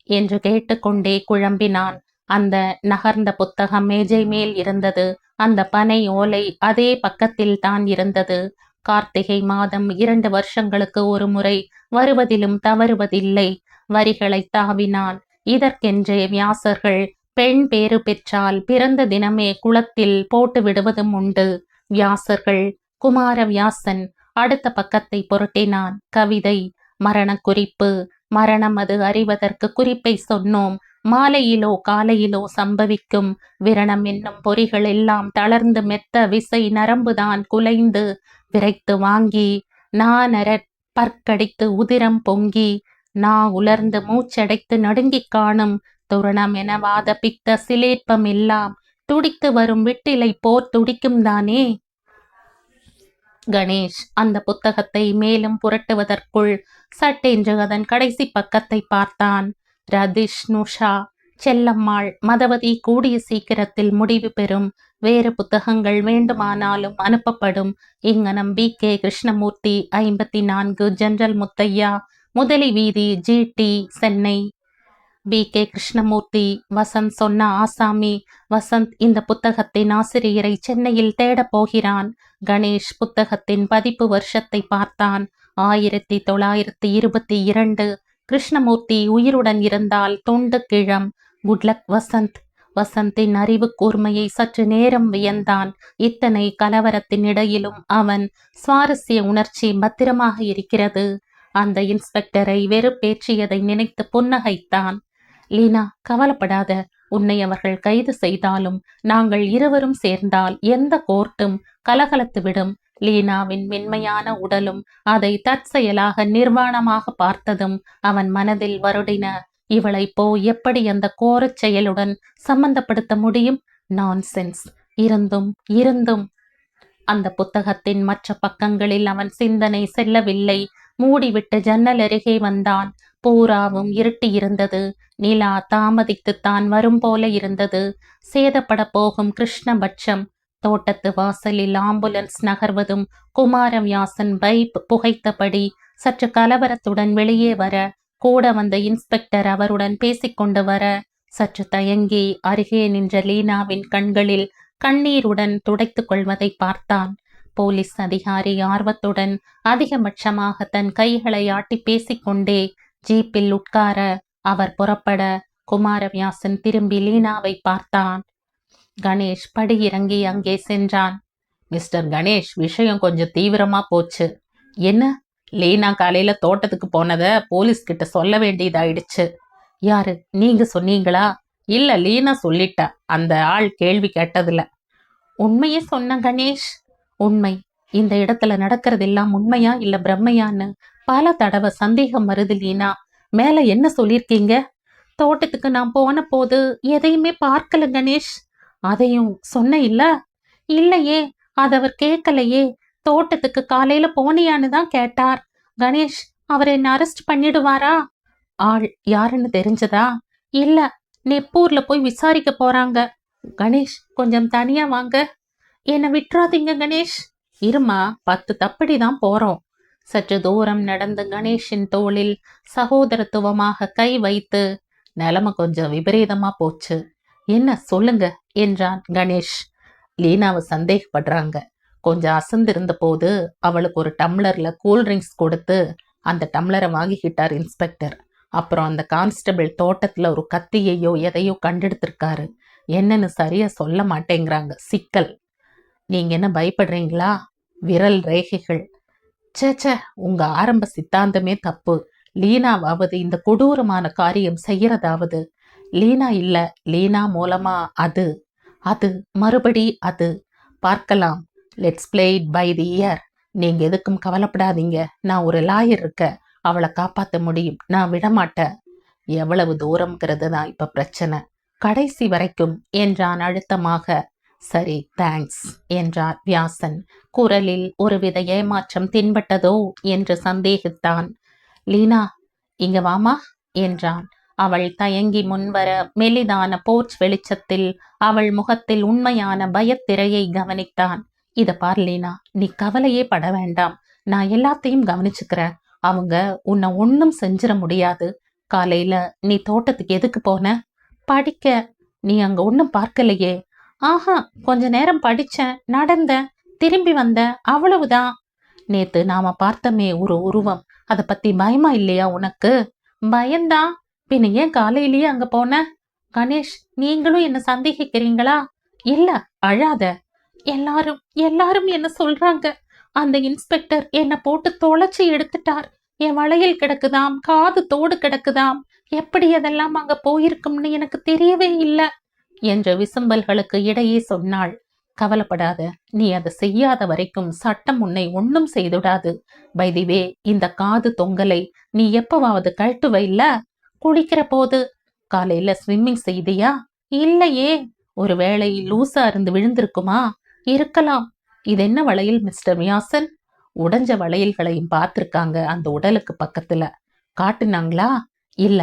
என்று கேட்டுக்கொண்டே குழம்பினான். அந்த நகர்ந்த புத்தகம் மேஜை மேல் இருந்தது. அந்த பனை ஓலை அதே பக்கத்தில் தான் இருந்தது. கார்த்திகை மாதம் 2 வருஷங்களுக்கு ஒரு முறை வருவதிலும் தவறுவதில்லை. வரிகளை தாவினான். இதற்கென்றே வியாசர்கள் பெண் பேறு பெற்றால் பிறந்த தினமே குளத்தில் போட்டு விடுவதும் உண்டு. வியாசர்கள். குமார வியாசன். அடுத்த பக்கத்தை புரட்டினான். கவிதை. மரண குறிப்பு. மரணம் அது அறிவதற்கு குறிப்பை சொன்னோம். மாலையிலோ காலையிலோ சம்பவிக்கும். விரணம் என்னும் பொறிகள் எல்லாம் தளர்ந்து மெத்த விசை நரம்புதான் குலைந்து விரைத்து வாங்கி நானர பற்கடித்து உதிரம் பொங்கி நா உலர்ந்து மூச்சடைத்து நடுங்கிக் காணும் துரணம் என வாத பித்த சிலேற்பம் எல்லாம் துடித்து வரும் விட்டிலை போர் துடிக்கும் தானே. கணேஷ் அந்த புத்தகத்தை மேலும் புரட்டுவதற்குள் சட்டென்று அதன் கடைசி பக்கத்தை பார்த்தான். ரதிஷ்ணுஷா, செல்லம்மாள், மதவதி கூடிய சீக்கிரத்தில் முடிவு பெறும். வேறு புத்தகங்கள் வேண்டுமானாலும் அனுப்பப்படும். இங்கனம் BK கிருஷ்ணமூர்த்தி, 54, ஜெனரல் முத்தையா, முதலி வீதி, GT, சென்னை. BK கிருஷ்ணமூர்த்தி. வசந்த் சொன்ன ஆசாமி. வசந்த் இந்த புத்தகத்தின் ஆசிரியரை சென்னையில் தேடப் போகிறான். கணேஷ் புத்தகத்தின் பதிப்பு வருஷத்தை பார்த்தான். 1922. கிருஷ்ணமூர்த்தி உயிருடன் இருந்தால் தொண்டு கிழம். குட்லக் வசந்த். வசந்தின் அறிவு கூர்மையை சற்று நேரம் வியந்தான். இத்தனை கலவரத்தின் இடையிலும் அவன் சுவாரஸ்ய உணர்ச்சி பத்திரமாக இருக்கிறது. அந்த இன்ஸ்பெக்டரை வெறுப்பேற்றியதை நினைத்து புன்னகைத்தான். லீனா, கவலைப்படாத. உன்னை அவர்கள் கைது செய்தாலும் நாங்கள் இருவரும் சேர்ந்தால் எந்த கோர்ட்டும் கலகலத்துவிடும். லீனாவின் மென்மையான உடலும் அதை தற்செயலாக நிர்வாணமாக பார்த்ததும் அவன் மனதில் வருடின. இவளை எப்படி அந்த கோரச் செயலுடன் சம்பந்தப்படுத்த முடியும்? நான்சென்ஸ். இருந்தும் அந்த புத்தகத்தின் மற்ற பக்கங்களில் அவன் சிந்தனை செல்லவில்லை. மூடிவிட்டு ஜன்னல் அருகே வந்தான். பூராவும் இருட்டி இருந்தது. நிலா தாமதித்துத்தான் வரும் போல இருந்தது. சேதப்பட போகும் கிருஷ்ணபட்சம். தோட்டத்து வாசலில் ஆம்புலன்ஸ் நகர்வதும் குமாரவியாசன் பைப் புகைத்தபடி சற்று கலவரத்துடன் வெளியே வர, கூட வந்த இன்ஸ்பெக்டர் அவருடன் பேசிக்கொண்டு வர, சற்று தயங்கி அருகே நின்ற லீனாவின் கண்களில் கண்ணீருடன் துடைத்துக் கொள்வதை பார்த்தான். போலீஸ் அதிகாரி ஆர்வத்துடன் அதிகபட்சமாக தன் கைகளை ஆட்டி பேசிக்கொண்டே ஜீப்பில் உட்கார அவர் புறப்பட குமாரவியாசன் திரும்பி லீனாவை பார்த்தான். கணேஷ் படி இறங்கி அங்கே சென்றான். மிஸ்டர் கணேஷ், விஷயம் கொஞ்சம் தீவிரமா போச்சு. என்ன? லீனா காலையில தோட்டத்துக்கு போனத போலீஸ் கிட்ட சொல்ல வேண்டியதாயிடுச்சு. யாரு, நீங்க சொன்னீங்களா? இல்ல, லீனா சொல்லிட்டா, அந்த ஆள் கேள்வி கேட்டதுல. உண்மையே சொன்ன கணேஷ். உண்மை. இந்த இடத்துல நடக்கிறதெல்லாம் உண்மையா இல்ல பிரம்மையான்னு பல தடவை சந்தேகம் வருது லீனா. மேல என்ன சொல்லிருக்கீங்க? தோட்டத்துக்கு நான் போன போது எதையுமே பார்க்கல கணேஷ். அதையும் சொன்ன இல்ல? இல்லையே, அது அவர் கேட்கலையே. தோட்டத்துக்கு காலையில போனியான்னு தான் கேட்டார். கணேஷ், அவர் என்ன அரெஸ்ட் பண்ணிடுவாரா? ஆள் யாருன்னு தெரிஞ்சதா? இல்ல, நெப்பூர்ல போய் விசாரிக்க போறாங்க. கணேஷ், கொஞ்சம் தனியா வாங்க. என்னை விட்டுறாதீங்க கணேஷ். இருமா, 10 தப்படி தான் போறோம். சற்று தூரம் நடந்து கணேஷின் தோளில் சகோதரத்துவமாக கை வைத்து, நிலைமை கொஞ்சம் விபரீதமா போச்சு. என்ன சொல்லுங்க என்றான் கணேஷ். லீனாவை சந்தேகப்படுறாங்க. கொஞ்சம் அசந்திருந்த போது அவளுக்கு ஒரு டம்ளர்ல கூல்ட்ரிங்க்ஸ் கொடுத்து அந்த டம்ளரை வாங்கிக்கிட்டார் இன்ஸ்பெக்டர். அப்புறம் அந்த கான்ஸ்டபிள் தோட்டத்துல ஒரு கத்தியையோ எதையோ கண்டெடுத்திருக்காரு. என்னன்னு சரியா சொல்ல மாட்டேங்கிறாங்க. சிக்கல். நீங்க என்ன பயப்படுறீங்களா? விரல் ரேகைகள். சேச்சே, உங்க ஆரம்ப சித்தாந்தமே தப்பு. லீனாவாவது இந்த கொடூரமான காரியம் செய்யறதாவது. லீனா இல்ல, லீனா மூலமா அது அது மறுபடி அது. பார்க்கலாம். Let's play it by the ear. நீங்க எதுக்கும் கவலைப்படாதீங்க. நான் ஒரு லாயர் இருக்க, அவளை காப்பாற்ற முடியும். நான் விடமாட்டேன். எவ்வளவு தூரம்ங்கிறது தான் இப்ப பிரச்சனை. கடைசி வரைக்கும் என்றான் அழுத்தமாக. சரி, தேங்க்ஸ் என்றார் வியாசன். குரலில் ஒருவித ஏமாற்றம் தென்பட்டதோ என்று சந்தேகித்தான். லீனா, இங்க வாமா என்றான். அவள் தயங்கி முன்வர மெலிதான போர்ச் வெளிச்சத்தில் அவள் முகத்தில் உண்மையான பயத்திரையை கவனித்தான். இத பார் லீனா, நீ கவலையே பட வேண்டாம். நான் எல்லாத்தையும் கவனிச்சுக்கிறேன். அவங்க உன்னை ஒன்னும் செஞ்சிட முடியாது. காலையில நீ தோட்டத்துக்கு எதுக்கு போன? படிக்க. நீ அங்க ஒன்னும் பார்க்கலையே? ஆஹா, கொஞ்ச நேரம் படிச்சேன், நடந்தேன், திரும்பி வந்தேன், அவ்வளவுதான். நேத்து நாம பார்த்தமே ஒரு உருவம், அத பத்தி பயமா இல்லையா உனக்கு? பயந்தான். பின்ன ஏன் காலையிலேயே அங்க போன? கணேஷ், நீங்களும் என்ன சந்தேகிக்கிறீங்களா? இல்ல, அழாத. எல்லாரும் எல்லாரும் என்ன சொல்றாங்க. அந்த இன்ஸ்பெக்டர் என்ன போட்டு தொலைச்சி எடுத்துட்டார். என் வளையல் கிடக்குதாம், காது தோடு கிடக்குதாம். எப்படி அதெல்லாம் அங்க போயிருக்கும்னு எனக்கு தெரியவே இல்லை என்ற விசும்பல்களுக்கு இடையே சொன்னாள். கவலைப்படாத, நீ அதை செய்யாத வரைக்கும் சட்டம் உன்னை ஒன்னும் செய்துடாது. பைதிவே, இந்த காது தொங்கலை நீ எப்பவாவது கழட்டுவ இல்ல? குளிக்கிற போது. காலையில ஸ்விம்மிங் செய்தியா? இல்லையே. ஒருவேளை லூசா இருந்து விழுந்திருக்குமா? இருக்கலாம். இது என்ன வளையல் மிஸ்டர் வியாசன்? உடைஞ்ச வளையல்களையும் பார்த்திருக்காங்க அந்த உடலுக்கு பக்கத்துல. காட்டுனாங்களா? இல்ல.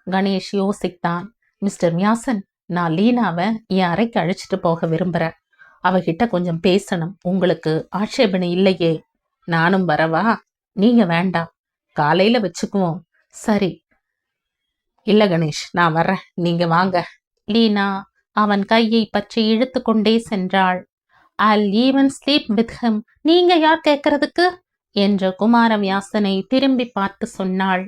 கணேஷ் யோசித்தான். மிஸ்டர் வியாசன், நான் லீனாவை என் அறைக்கு அழைச்சிட்டு போக விரும்புறேன். அவகிட்ட கொஞ்சம் பேசணும். உங்களுக்கு ஆட்சேபனை இல்லையே? நானும் வரவா? நீங்க வேண்டாம், காலையில வச்சுக்குவோம். சரி. இல்ல கணேஷ், நான் வர்றேன், நீங்க வாங்க. லீனா அவன் கையை பற்றி இழுத்து கொண்டே சென்றாள். I'll even sleep with him. நீங்க யார் கேட்கறதுக்கு என்ற குமாரவியாசனை திரும்பி பார்த்து சொன்னாள்.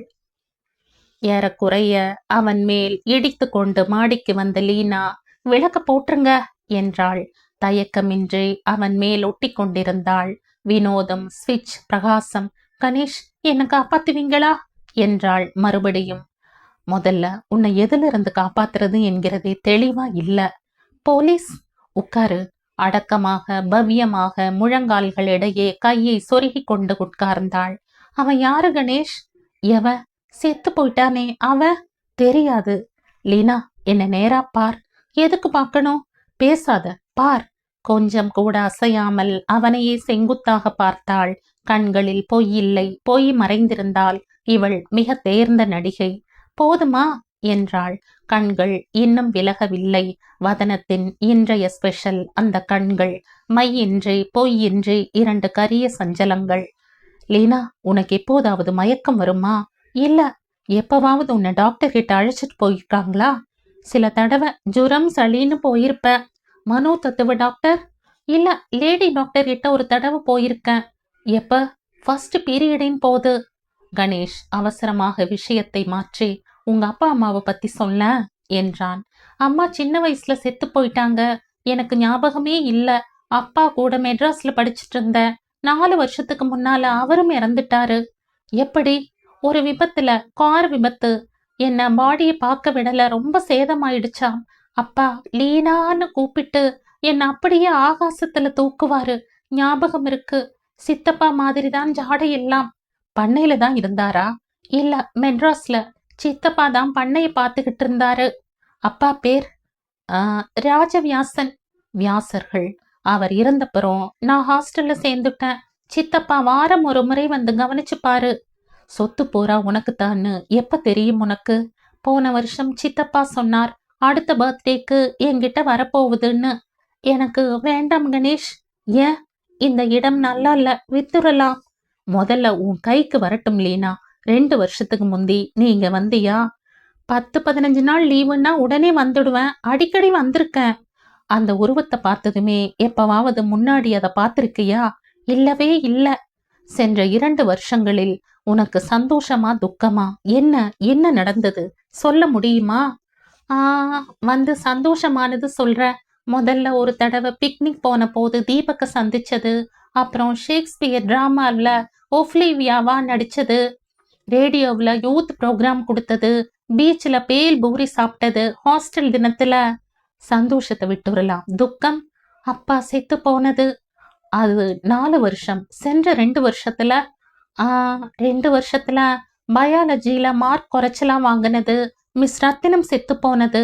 ஏறக்குறைய அவன் மேல் இடித்து கொண்டு மாடிக்கு வந்த லீனா, விளக்க போட்டுருங்க என்றாள். தயக்கமின்றி அவன் மேல் ஒட்டி கொண்டிருந்தாள். வினோதம், ஸ்விட்ச், பிரகாசம். கணேஷ், என்ன காப்பாத்துவீங்களா என்றாள் மறுபடியும். முதல்ல உன்னை எதிலிருந்து காப்பாத்துறது என்கிறதே தெளிவா இல்ல. போலீஸ். உட்காரு. அடக்கமாக பவ்யமாக முழங்கால்களிடையே கையை சொருகி கொண்டு உட்கார்ந்தாள். அவன் யாரு கணேஷ்? எவ? செத்து போயிட்டானே அவ? தெரியாது. லீனா, என்ன நேரா பார். எதுக்கு பார்க்கணும்? பேசாத, பார். கொஞ்சம் கூட அசையாமல் அவனையே செங்குத்தாக பார்த்தாள். கண்களில் பொய் இல்லை. பொய் மறைந்திருந்தால் இவள் மிக தேர்ந்த நடிகை. போதுமா என்றாள். கண்கள் இன்னும் விலகவில்லை. வதனத்தின் இன்றைய ஸ்பெஷல் அந்த கண்கள். மையின்றி பொய்யின்றி 2 கரிய சஞ்சலங்கள். லீனா, உனக்கு எப்போதாவது மயக்கம் வருமா? இல்ல. எப்பவாவது உன்னை டாக்டர் கிட்ட அழைச்சிட்டு போயிருக்காங்களா? சில தடவை ஜுரம் சளின்னு போயிருப்ப. மனோ தத்துவ டாக்டர்? இல்ல, லேடி டாக்டர் கிட்ட ஒரு தடவை போயிருக்கேன். எப்ப? ஃபர்ஸ்ட் பீரியடின் போது. கணேஷ் அவசரமாக விஷயத்தை மாற்றி, உங்க அப்பா அம்மாவை பத்தி சொல்ல என்றான். அம்மா சின்ன வயசுல செத்து போயிட்டாங்க. எனக்கு ஞாபகமே இல்ல. அப்பா கூட மெட்ராஸ்ல படிச்சுட்டு இருந்தேன். 4 வருஷத்துக்கு முன்னால அவரும் இறந்துட்டாரு. எப்படி? ஒரு விபத்துல, கார் விபத்து. என்ன பாடியை பார்க்க விடல, ரொம்ப சேதமாயிடுச்சாம். அப்பா லீனான்னு கூப்பிட்டு என்ன அப்படியே ஆகாசத்துல தூக்குவாரு. ஞாபகம் இருக்கு. சித்தப்பா மாதிரிதான் ஜாடை எல்லாம். பண்ணையில தான் இருந்தாரா? இல்ல, மெட்ராஸ்ல. சித்தப்பா தான் பண்ணைய பார்த்துக்கிட்டு இருந்தாரு. அப்பா பேர் ராஜவியாசன். வியாசர்கள். அவர் இறந்தப்புறம் நான் ஹாஸ்டல்ல சேர்ந்துட்டேன். சித்தப்பா வாரம் ஒரு முறை வந்து கவனிச்சுப்பாரு. சொத்து பூரா உனக்குத்தான்னு எப்ப தெரியும் உனக்கு? போன வருஷம் சித்தப்பா சொன்னார், அடுத்த பர்த்டேக்கு என்கிட்ட வரப்போகுதுன்னு. எனக்கு வேண்டாம் கணேஷ். ஏன்? இந்த இடம் நல்லா இல்ல, வித்துடலாம். முதல்ல உன் கைக்கு வரட்டும் லீனா. 2 வருஷத்துக்கு முந்தி நீ இங்க வந்தியா? 10-15 நாள் லீவுன்னா உடனே வந்துடுவேன். அடிக்கடி வந்திருக்கேன். அந்த உருவத்தை பார்த்ததுமே எப்பவாவது முன்னாடி அதை பார்த்திருக்கியா? இல்லவே இல்ல. சென்ற 2 வருஷங்களில் உனக்கு சந்தோஷமா துக்கமா? என்ன என்ன நடந்தது சொல்ல முடியுமா? வந்து சந்தோஷமானது சொல்ற. முதல்ல ஒரு தடவை பிக்னிக் போன போது தீபக்க சந்திச்சது. அப்புறம் ஷேக்ஸ்பியர் டிராமாவில் ஓஃப்லீவியாவா நடிச்சது. ரேடியோவில் யூத் ப்ரோக்ராம் கொடுத்தது. பீச்சில் பேல் பூரி சாப்பிட்டது. ஹாஸ்டல் தினத்துல. சந்தோஷத்தை விட்டுறலாம். துக்கம்? அப்பா செத்து போனது. அது 4 வருஷம். சென்ற 2 வருஷத்துல 2 வருஷத்துல பயாலஜியில மார்க் குறைச்சலாம் வாங்கினது. மிஸ் ரத்தினம் செத்து போனது.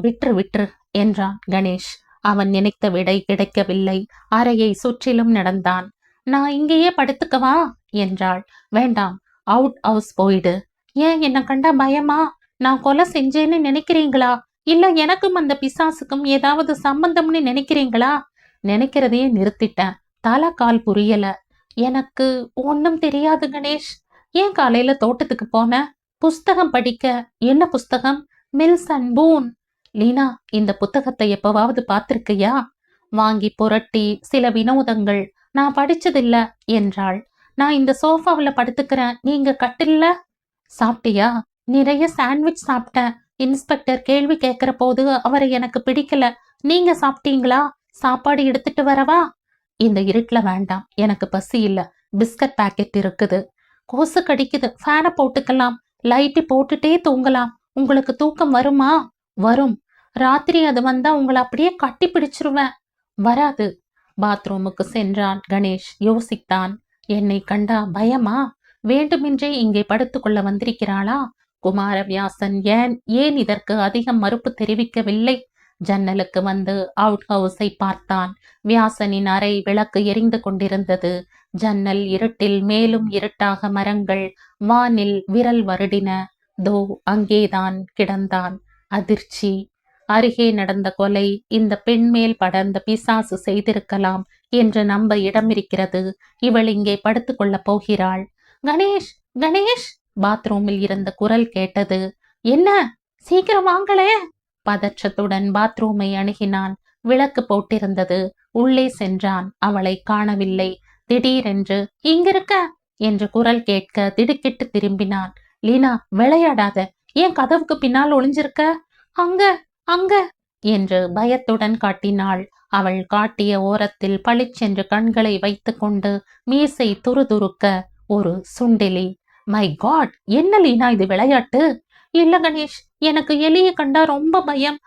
விட்டுரு விட்டுரு என்றான் கணேஷ். அவன் நினைத்த விடை கிடைக்கவில்லை. அறையை சுற்றிலும் நடந்தான். நான் இங்கேயே படுத்துக்கவா என்றாள். வேண்டாம், அவுட் ஹவுஸ் போயிடு. ஏன், என்ன கண்டா பயமா? நான் கொலை செஞ்சேன்னு நினைக்கிறீங்களா? இல்ல எனக்கும் அந்த பிசாசுக்கும் ஏதாவது சம்பந்தம்னு நினைக்கிறீங்களா? நினைக்கிறதையே நிறுத்திட்டேன். தலை கால் புரியல. எனக்கு ஒன்னும் தெரியாது கணேஷ். ஏன் காலையில தோட்டத்துக்கு போன? புஸ்தகம் படிக்க. என்ன புஸ்தகம்? Mills and பூன். லீனா, இந்த புத்தகத்தை எப்பவாவது பார்த்திருக்கியா? வாங்கி புரட்டி சில வினோதங்கள். நான் படிச்சதில்ல என்றாள். நான் இந்த சோஃபாவில் படுத்துக்கிறேன், நீங்க கட்டில்ல. சாப்பிட்டியா? நிறைய சாண்ட்விச் சாப்பிட்டேன். இன்ஸ்பெக்டர் கேள்வி கேட்கிற போது அவரை எனக்கு பிடிக்கல. நீங்க சாப்பிட்டீங்களா? சாப்பாடு எடுத்துட்டு வரவா? இந்த இருட்டுல வேண்டாம், எனக்கு பசி இல்ல. பிஸ்கட் பாக்கெட் இருக்குது. கொசு கடிக்குது, ஃபேனை போட்டுக்கலாம். லைட்டு போட்டுட்டே தூங்கலாம். உங்களுக்கு தூக்கம் வருமா? வரும். ராத்திரி அது வந்தா உங்களை அப்படியே கட்டி பிடிச்சிருவேன். வராது. பாத்ரூமுக்கு சென்றான் கணேஷ். யோசித்தான். என்னை கண்டா பயமா? வேண்டுமென்றே இங்கே படுத்துக்கொள்ள வந்திருக்கிறாளா? குமாரவியாசன் ஏன் இதற்கு அதிகம் மறுப்பு தெரிவிக்கவில்லை? ஜன்னலுக்கு வந்து அவுட் ஹவுஸை பார்த்தான். வியாசனின் அறை விளக்கு எரிந்து கொண்டிருந்தது. ஜன்னல் இருட்டில் மேலும் இருட்டாக மரங்கள் வானில் விரல் வருடின. தோ அங்கேதான் கிடந்தான். அதிர்ச்சி. அருகே நடந்த கொலை இந்த பெண் மேல் படர்ந்த பிசாசு செய்திருக்கலாம் என்று நம்ப இடமிருக்கிறது. இவள் இங்கே படுத்துக்கொள்ளப் போகிறாள். கணேஷ், கணேஷ்! பாத்ரூமில் இருந்த குரல் கேட்டது. என்ன? சீக்கிரம் வாங்களே! பதற்றத்துடன் பாத்ரூமை அணுகினான். விளக்கு போட்டிருந்தது. உள்ளே சென்றான். அவளை காணவில்லை. திடீரென்று இங்கிருக்க என்று குரல் கேட்க திடுக்கிட்டு திரும்பினான். லீனா, விளையாடாத. ஏன் கதவுக்கு பின்னால் ஒளிஞ்சிருக்க? அங்க அங்க என்று பயத்துடன் காட்டினாள். அவள் காட்டிய ஓரத்தில் பளிச்சென்று கண்களை வைத்து கொண்டு மீசை துருதுருக்க ஒரு சுண்டெலி. மை காட், என்ன லீனா இது விளையாட்டு? இல்ல கணேஷ், எனக்கு எலிய கண்டா ரொம்ப பயம்.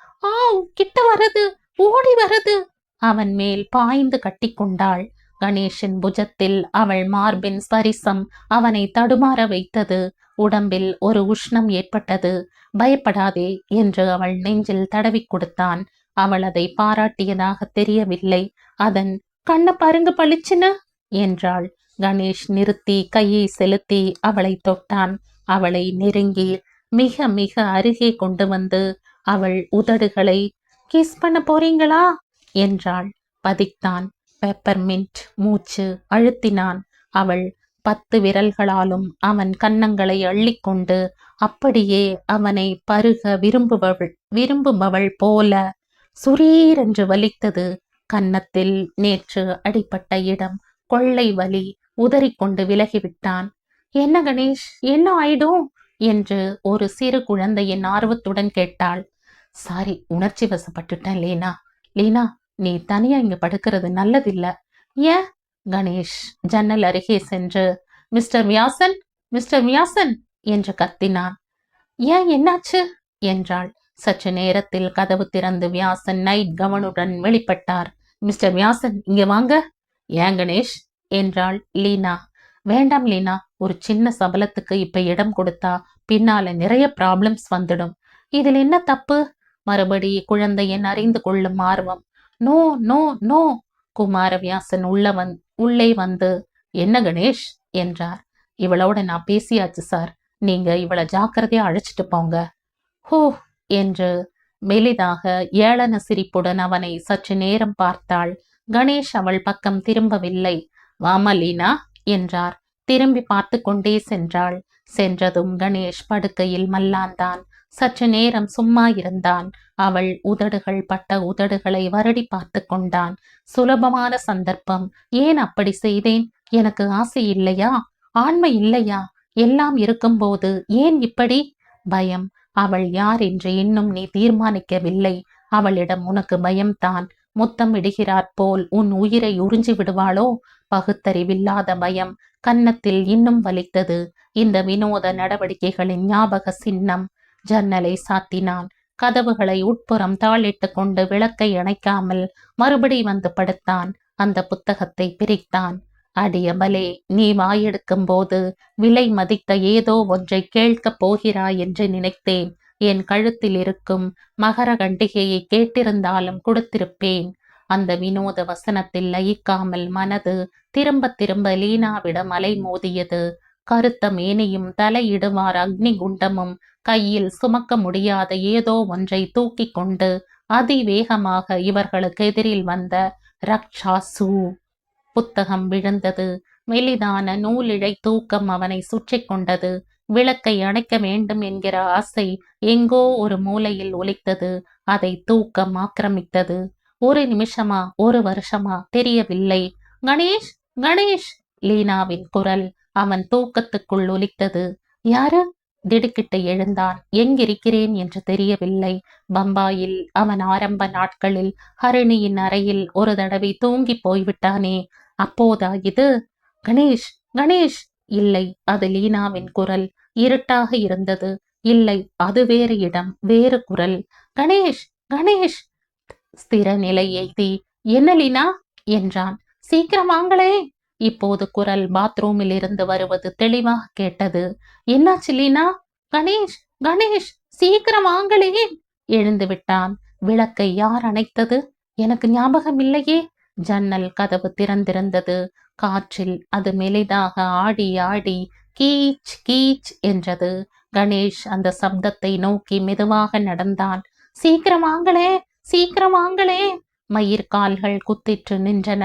கிட்ட வருது, ஓடி வருது. அவன் மேல் பாய்ந்து கட்டி கொண்டாள். கணேஷின் புஜத்தில் அவள் மார்பின் ஸ்பரிசம் அவனை தடுமாற வைத்தது. உடம்பில் ஒரு உஷ்ணம் ஏற்பட்டது. பயப்படாதே என்று அவள் நெஞ்சில் தடவி கொடுத்தான். அவள் அதை பாராட்டியதாக தெரியவில்லை. அதன் கண்ண பாருங்க பளிச்சுன்னு என்றாள். கணேஷ் நிறுத்தி கையை செலுத்தி அவளை தொட்டான். அவளை நெருங்கி மிக மிக அருகே கொண்டு வந்து அவள் உதடுகளை கிஸ் பண்ண போறீங்களா என்றாள். பதித்தான். பெப்பர்மின்ட் மூச்சு அழுத்தினான். அவள் 10 விரல்களாலும் அவன் கன்னங்களை அள்ளிக்கொண்டு அப்படியே அவனை பருக விரும்புபவள் போல சுரீரென்று வலித்தது. கன்னத்தில் நேற்று அடிப்பட்ட இடம் கொள்ளை வலி. உதறிக்கொண்டு விலகிவிட்டான். என்ன கணேஷ், என்ன ஆயிடும்? என்று ஒரு சிறு குழந்தையின் ஆர்வத்துடன் கேட்டாள். சாரி, உணர்ச்சி வசப்பட்டுட்டேன் லீனா. லீனா, நீ தனியா இங்க படுக்கிறது நல்லதில்ல. ஏன்? கணேஷ் ஜன்னல் அருகே சென்று மிஸ்டர் வியாசன், மிஸ்டர் வியாசன் என்று கத்தினான். ஏன், என்னாச்சு என்றாள். சற்று நேரத்தில் கதவு திறந்து வியாசன் நைட் கவனுடன் வெளிப்பட்டார். மிஸ்டர் வியாசன், இங்க வாங்க. ஏன் கணேஷ் என்றாள் லீனா. வேண்டாம் லீனா, ஒரு சின்ன சபலத்துக்கு இப்ப இடம் கொடுத்தா பின்னால நிறைய ப்ராப்ளம்ஸ் வந்துடும். இதில் என்ன தப்பு? மறுபடி குழந்தையின் அறிந்து கொள்ளும் ஆர்வம். No no no. குமாரவியாசன் உள்ளே வந்து என்ன கணேஷ் என்றார். இவளோட நான் பேசியாச்சு சார், நீங்க இவளை ஜாக்கிரதையா அழைச்சிட்டு போங்க. ஹோ என்று மெலிதாக ஏளன சிரிப்புடன் அவனை சற்று நேரம் பார்த்தாள். கணேஷ் அவள் பக்கம் திரும்பவில்லை. வாமா லீனா என்றார். திரும்பி பார்த்து கொண்டே சென்றாள். சென்றதும் கணேஷ் படுக்கையில் மல்லாந்தான். சற்று நேரம் சும்மா இருந்தான். அவள் உதடுகள் பட்ட உதடுகளை வருடி பார்த்து கொண்டான். சுலபமான சந்தர்ப்பம். ஏன் அப்படி செய்தேன்? எனக்கு ஆசை இல்லையா? ஆண்மை இல்லையா? எல்லாம் இருக்கும்போது ஏன் இப்படி? பயம். அவள் யார் என்று இன்னும் நீ தீர்மானிக்கவில்லை. அவளிடம் உனக்கு பயம்தான். முத்தம் இடுகிறாற் போல் உன் உயிரை உறிஞ்சி விடுவாளோ? பகுத்தறிவில்லாத பயம். கன்னத்தில் இன்னும் வலித்தது. இந்த வினோத நடவடிக்கைகளின் ஞாபக சின்னம். ஜன்னலை சாத்தினான். கதவுகளை உட்புறம் தாளிட்டு கொண்டு விளக்கை அணைக்காமல் மறுபடி வந்து படுத்தான். அந்த புத்தகத்தை பிரித்தான். அடியபலே, நீ வாயெடுக்கும் போது விலை மதித்த ஏதோ ஒன்றை கேட்கப் போகிறாய் என்று நினைத்தேன். என் கழுத்தில் இருக்கும் மகர கண்டிகையை கேட்டிருந்தாலும் கொடுத்திருப்பேன். அந்த வினோத வசனத்தில் லயிக்காமல் மனது திரும்ப திரும்ப லீனாவிடம் அலை மோதியது. கருத்த மேனியும் தலையிடுவார் அக்னி குண்டமும் கையில் சுமக்க முடியாத ஏதோ ஒன்றை தூக்கி கொண்டு அதிவேகமாக இவர்களுக்கு எதிரில் வந்த ரக்ஷாசு. புத்தகம் விழுந்தது. மெலிதான நூலிழை தூக்கம் அவனை சுற்றி கொண்டது. விளக்கை அணைக்க வேண்டும் என்கிற ஆசை எங்கோ ஒரு மூலையில் ஒலித்தது. அதை தூக்கம் ஆக்கிரமித்தது. ஒரு நிமிஷமா, ஒரு வருஷமா தெரியவில்லை. கணேஷ், கணேஷ்! லீனாவின் குரல் அவன் தூக்கத்துக்குள் ஒலித்தது. யாரு? திடுக்கிட்டு எழுந்தான். எங்கிருக்கிறேன் என்று தெரியவில்லை. பம்பாயில் அவன் ஆரம்ப நாட்களில் ஹரிணியின் அறையில் ஒரு தடவை தூங்கி போய்விட்டானே, அப்போதா இது? கணேஷ், கணேஷ்! இல்லை, அது லீனாவின் குரல். இருட்டாக இருந்தது. இல்லை, அது வேறு இடம், வேறு குரல். கணேஷ், கணேஷ்! ஸ்திர நிலை எய்தி என்ன லீனா என்றான். சீக்கிரம் வாங்களே! இப்போது குரல் பாத்ரூமில் இருந்து வருவது தெளிவாக கேட்டது. என்னாச்சு லீனா? கணேஷ், கணேஷ்! சீக்கிரம் வாங்களே! எழுந்து விட்டான். விளக்கை யார் அணைத்தது? எனக்கு ஞாபகம் இல்லையே. ஜன்னல் கதவு திறந்திருந்தது. காற்றில் அது மெலிதாக ஆடி ஆடி கீச் கீச் என்றது. கணேஷ் அந்த சப்தத்தை நோக்கி மெதுவாக நடந்தான். சீக்கிரம் வாங்களே, சீக்கிரம் வாங்களே! மயிர்கால்கள் குத்திற்று நின்றன.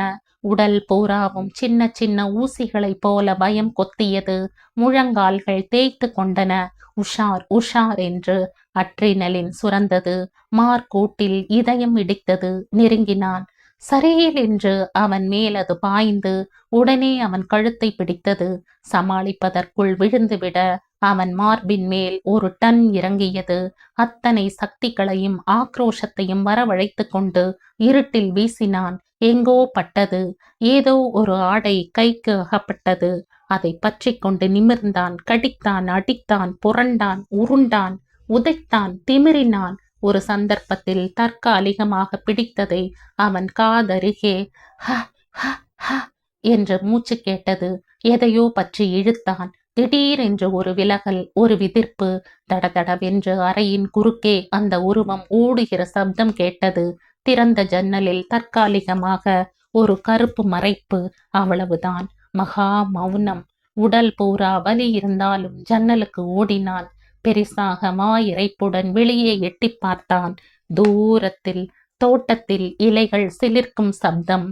உடல் பூராவும் சின்ன சின்ன ஊசிகளைப் போல பயம் கொத்தியது. முழங்கால்கள் தேய்த்து கொண்டன. உஷார், உஷார் என்று அட்ரினலின் சுரந்தது. மார்க்கூட்டில் இதயம் இடித்தது. நெருங்கினான். சரேல் என்று அவன் மேல் அது பாய்ந்து உடனே அவன் கழுத்தை பிடித்தது. சமாளிப்பதற்குள் விழுந்துவிட அவன் மார்பின் மேல் ஒரு டன் இறங்கியது. அத்தனை சக்திகளையும் ஆக்ரோஷத்தையும் வரவழைத்து கொண்டு இருட்டில் வீசினான். எங்கோ பட்டது. ஏதோ ஒரு ஆடை கைக்கு அகப்பட்டது. அதை பற்றி கொண்டு நிமிர்ந்தான். கடித்தான், அடித்தான், புரண்டான், உருண்டான், உதைத்தான், திமிரினான். ஒரு சந்தர்ப்பத்தில் தற்காலிகமாக பிடித்ததை அவன் காதருகே ஹ ஹ ஹ என்று மூச்சு கேட்டது. எதையோ பற்றி இழுத்தான். திடீரென்று ஒரு விலகல், ஒரு விதிர்ப்பு. தடதடவென்று அறையின் குறுக்கே அந்த உருவம் ஓடுகிற சப்தம் கேட்டது. திறந்த ஜன்னலில் தற்காலிகமாக ஒரு கருப்பு மறைப்பு, அவ்வளவுதான். மகா மௌனம். உடல் பூரா வலி இருந்தாலும் ஜன்னலுக்கு ஓடினான். பெரிசாக இறைப்புடன் வெளியே எட்டி பார்த்தான். தூரத்தில் தோட்டத்தில் இலைகள் சிலிர்க்கும் சப்தம்.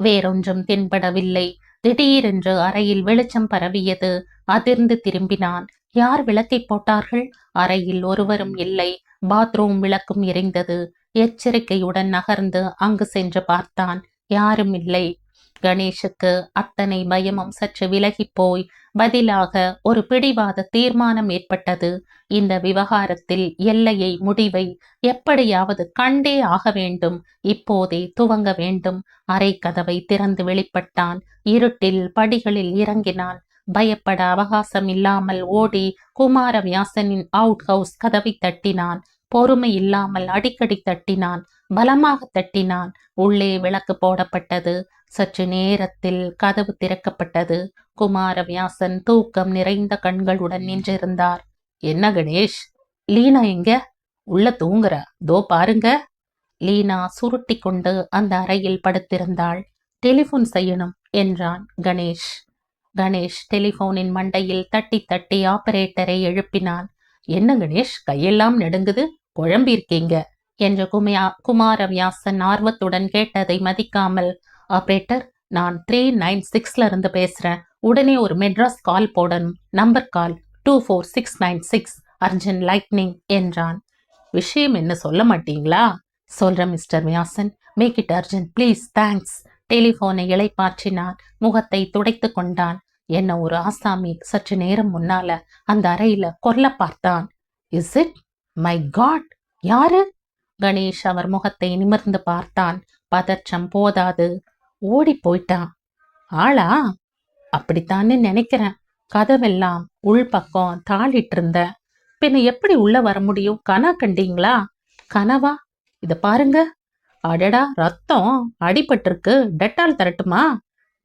வேறொன்றும் தென்படவில்லை. திடீரென்று அறையில் வெளிச்சம் பரவியது. அதிர்ந்து திரும்பினான். யார் விளக்கை போட்டார்கள்? அறையில் ஒருவரும் இல்லை. பாத்ரூம் விளக்கும் எரிந்தது. எச்சரிக்கையுடன் நகர்ந்து அங்கு சென்று பார்த்தான். யாரும் இல்லை. கணேஷுக்கு அத்தனை பயமும் சற்று விலகிப் போய் பதிலாக ஒரு பிடிவாத தீர்மானம் ஏற்பட்டது. இந்த விவகாரத்தில் எல்லையை, முடிவை எப்படியாவது கண்டே ஆக வேண்டும். இப்போதே துவங்க வேண்டும். அறை கதவை திறந்து வெளிப்பட்டான். இருட்டில் படிகளில் இறங்கினான். பயப்பட அவகாசம் இல்லாமல் ஓடி குமாரவியாசனின் அவுட் ஹவுஸ் கதவை தட்டினான். பொறுமை இல்லாமல் அடிக்கடி தட்டினான். பலமாக தட்டினான். உள்ளே விளக்கு போடப்பட்டது. சற்று நேரத்தில் கதவு திறக்கப்பட்டது. குமாரவியாசன் தூக்கம் நிறைந்த கண்களுடன் நின்றிருந்தார். என்ன கணேஷ், லீனா எங்க? உள்ள தூங்குற, தோ பாருங்க. லீனா சுருட்டி கொண்டு அந்த அறையில் படுத்திருந்தாள். டெலிபோன் செய்யணும் என்றான் கணேஷ். கணேஷ் டெலிபோனின் மண்டையில் தட்டி தட்டி ஆபரேட்டரை எழுப்பினான். என்ன கணேஷ், கையெல்லாம் நடுங்குது, குழம்பியிருக்கீங்க என்று குமாரவியாசன் ஆர்வத்துடன் கேட்டதை மதிக்காமல், ஆபரேட்டர், நான் 396 இருந்து பேசுறேன். உடனே ஒரு மெட்ராஸ் கால் போடணும். நம்பர் கால் 24696, அர்ஜென்ட் லைட்னிங் என்றான். விஷயம் என்ன சொல்ல மாட்டீங்களா? சொல்ற mister Vyasan, make it urgent please, thanks. டெலிபோனை இளைப்பாற்றினான். முகத்தை துடைத்து கொண்டான். என்ன ஒரு ஆசாமி சற்று நேரம் முன்னால அந்த அறையில கொல்ல பார்த்தான். Is it? மை காட், யாரு? கணேஷ் அவர் முகத்தை நிமிர்ந்து பார்த்தான். பதற்றம் போதாது. ஓடி போயிட்டான். ஆளா? அப்படித்தானே நினைக்கிறேன். கதவெல்லாம் உள்பக்கம் தாளிட்டு இருந்த. பின்ன எப்படி உள்ள வர முடியும்? கனா கண்டீங்களா? கனவா? இத பாருங்க. அடடா, ரத்தம் அடிபட்டிருக்கு. டெட்டால் தரட்டுமா?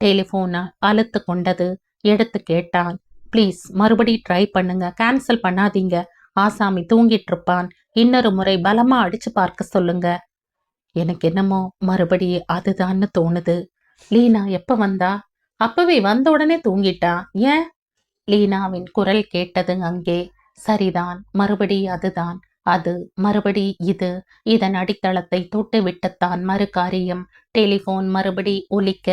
டெலிபோனை அழுத்து கொண்டது. எடுத்து கேட்டான். ப்ளீஸ் மறுபடி ட்ரை பண்ணுங்க, கேன்சல் பண்ணாதீங்க. ஆசாமி தூங்கிட்டு இருப்பான். இன்னொரு முறை பலமா அடிச்சு பார்க்க சொல்லுங்க. எனக்கு என்னமோ மறுபடி அதுதான்னு தோணுது. லீனா எப்ப வந்தா? அப்பவே வந்த உடனே தூங்கிட்டா. ஏன்? லீனாவின் குரல் கேட்டது அங்கே. சரிதான், மறுபடி அதுதான். அது மறுபடி இது. இதன் அடித்தளத்தை தொட்டு விட்டுத்தான் மறு காரியம். டெலிபோன் மறுபடி ஒலிக்க,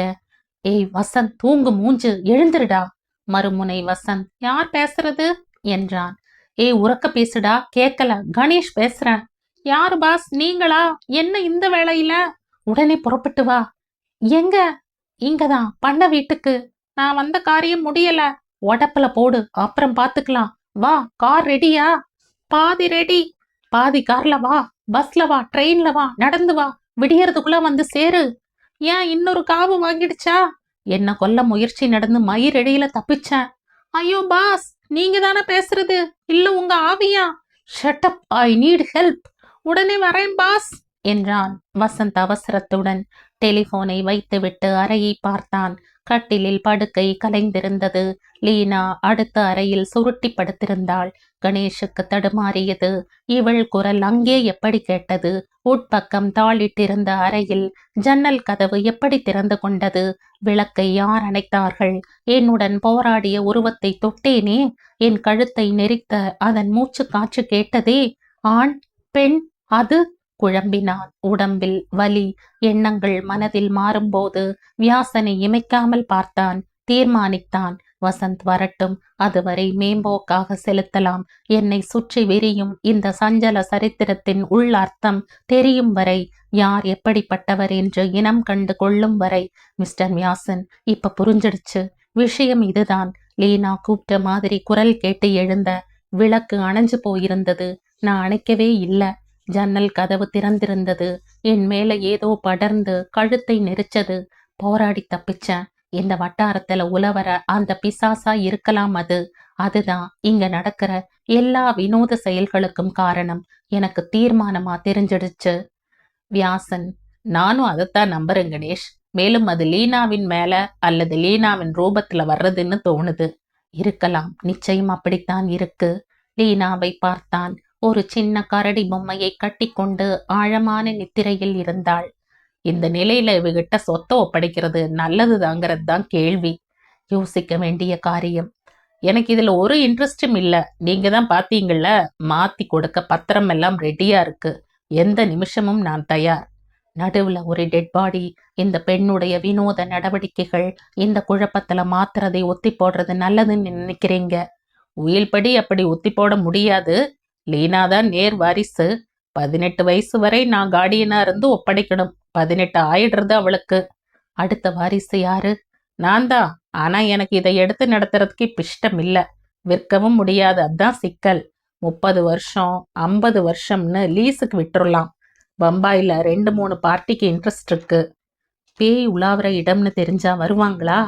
ஏய் வசந்த், தூங்கு மூஞ்சு, எழுந்திருடா. மறுமுனை வசந்த், யார் பேசுறது என்றான். ஏய் உறக்க பேசுடா, கேட்கல. கணேஷ் பேசுறேன். யாரு பாஸ், நீங்களா? என்ன இந்த வேளையில? உடனே புறப்பட்டு வா. எங்க? இங்கதான், பண்ண வீட்டுக்கு. நான் வந்த காரியம் முடியல. உடப்புல போடு, அப்புறம் பாத்துக்கலாம். வா, கார் ரெடியா? பாதி ரெடி. பாதி கார்ல வா, பஸ்ல வா, ட்ரெயின்ல வா, நடந்து வா. விடியறதுக்குள்ள வந்து சேரு. ஏன் இன்னொரு காவு வாங்கிடுச்சா? என்ன கொல்ல முயற்சி நடந்து மயிரடியில தப்பிச்சேன். ஐயோ பாஸ், நீங்க தானே பேசுறது, இல்ல உங்க ஆவியா? Shut up, I need help. உடனே வரேன் பாஸ் என்றான் வசந்த் அவசரத்துடன். டெலிபோனை வைத்துவிட்டு அறையை பார்த்தான். கட்டிலில் படுக்கை கலைந்திருந்தது. லீனா அடுத்த அறையில் சுருட்டி படுத்திருந்தாள். கணேஷுக்கு தடுமாறியது. இவள் குரல் அங்கே எப்படி கேட்டது? உட்பக்கம் தாளிட்டிருந்த அறையில் ஜன்னல் கதவு எப்படி திறந்து கொண்டது? விளக்கை யார் அணைத்தார்கள்? என்னுடன் போராடிய உருவத்தை தொட்டேனே, என் கழுத்தை நெரித்த அதன் மூச்சு காற்று கேட்டதே. ஆண், பெண், அது? குழம்பினான். உடம்பில் வலி. எண்ணங்கள் மனதில் மாறும்போது வியாசனை இமைக்காமல் பார்த்தான். தீர்மானித்தான், வசந்த் வரட்டும், அதுவரை மேம்போக்காக செலுத்தலாம். என்னை சுற்றி விரியும் இந்த சஞ்சல சரித்திரத்தின் உள் அர்த்தம் தெரியும் வரை, யார் எப்படிப்பட்டவர் என்று இனம் கண்டு கொள்ளும் வரை. மிஸ்டர் வியாசன், இப்ப புரிஞ்சிடுச்சு. விஷயம் இதுதான். லீனா கூப்பிட்ட மாதிரி குரல் கேட்டு எழுந்த. விளக்கு அணைஞ்சு போயிருந்தது. நான் அணைக்கவே இல்லை. ஜன்னல் கதவு திறந்திருந்தது. என் மேல ஏதோ படர்ந்து கழுத்தை நெரிச்சது. போராடி தப்பிச்சேன். இந்த வட்டாரத்துல உலவர அந்த பிசாசா இருக்கலாம். அதுதான் இங்க நடக்கிற எல்லா வினோத செயல்களுக்கும் காரணம். எனக்கு தீர்மானமா தெரிஞ்சிடுச்சு. வியாசன், நானும் அதைத்தான் நம்புறேன் கணேஷ். மேலும் அது லீனாவின் மேல அல்லது லீனாவின் ரூபத்துல வர்றதுன்னு தோணுது. இருக்கலாம், நிச்சயம் அப்படித்தான் இருக்கு. லீனாவை பார்த்தான். ஒரு சின்ன கரடி பொம்மையை கட்டிக்கொண்டு ஆழமான நித்திரையில் இருந்தாள். இந்த நிலையில இவகிட்ட சொத்தை ஒப்படைக்கிறது நல்லதுதாங்கிறது தான் கேள்வி. யோசிக்க வேண்டிய காரியம். எனக்கு இதுல ஒரு இன்ட்ரெஸ்டும் இல்லை. நீங்க தான் பாத்தீங்கல்ல, மாத்தி கொடுக்க பத்திரம் எல்லாம் ரெடியா இருக்கு. எந்த நிமிஷமும் நான் தயார். நடுவுல ஒரு டெட் பாடி. இந்த பெண்ணுடைய வினோத நடவடிக்கைகள் இந்த குழப்பத்துல மாத்துறதை ஒத்தி போடுறது நல்லதுன்னு நினைக்கிறீங்க. உயில்படி அப்படி ஒத்தி போட முடியாது. லீனாதான் நேர் வாரிசு. 18 வயசு வரை நான் கார்டியனா இருந்து ஒப்படைக்கணும். 18 ஆயிடுறது அவளுக்கு. அடுத்த வாரிசு யாரு? நான் தான். ஆனா எனக்கு இதை எடுத்து நடத்துறதுக்கு இப்ப இஷ்டம் இல்ல. விற்கவும் முடியாது, அதான் சிக்கல். 30 வருஷம் 50 வருஷம்னு லீஸுக்கு விட்டுறலாம். பம்பாயில 2-3 பார்ட்டிக்கு இன்ட்ரெஸ்ட் இருக்கு. பேய் உலாவுற இடம்னு தெரிஞ்சா வருவாங்களா?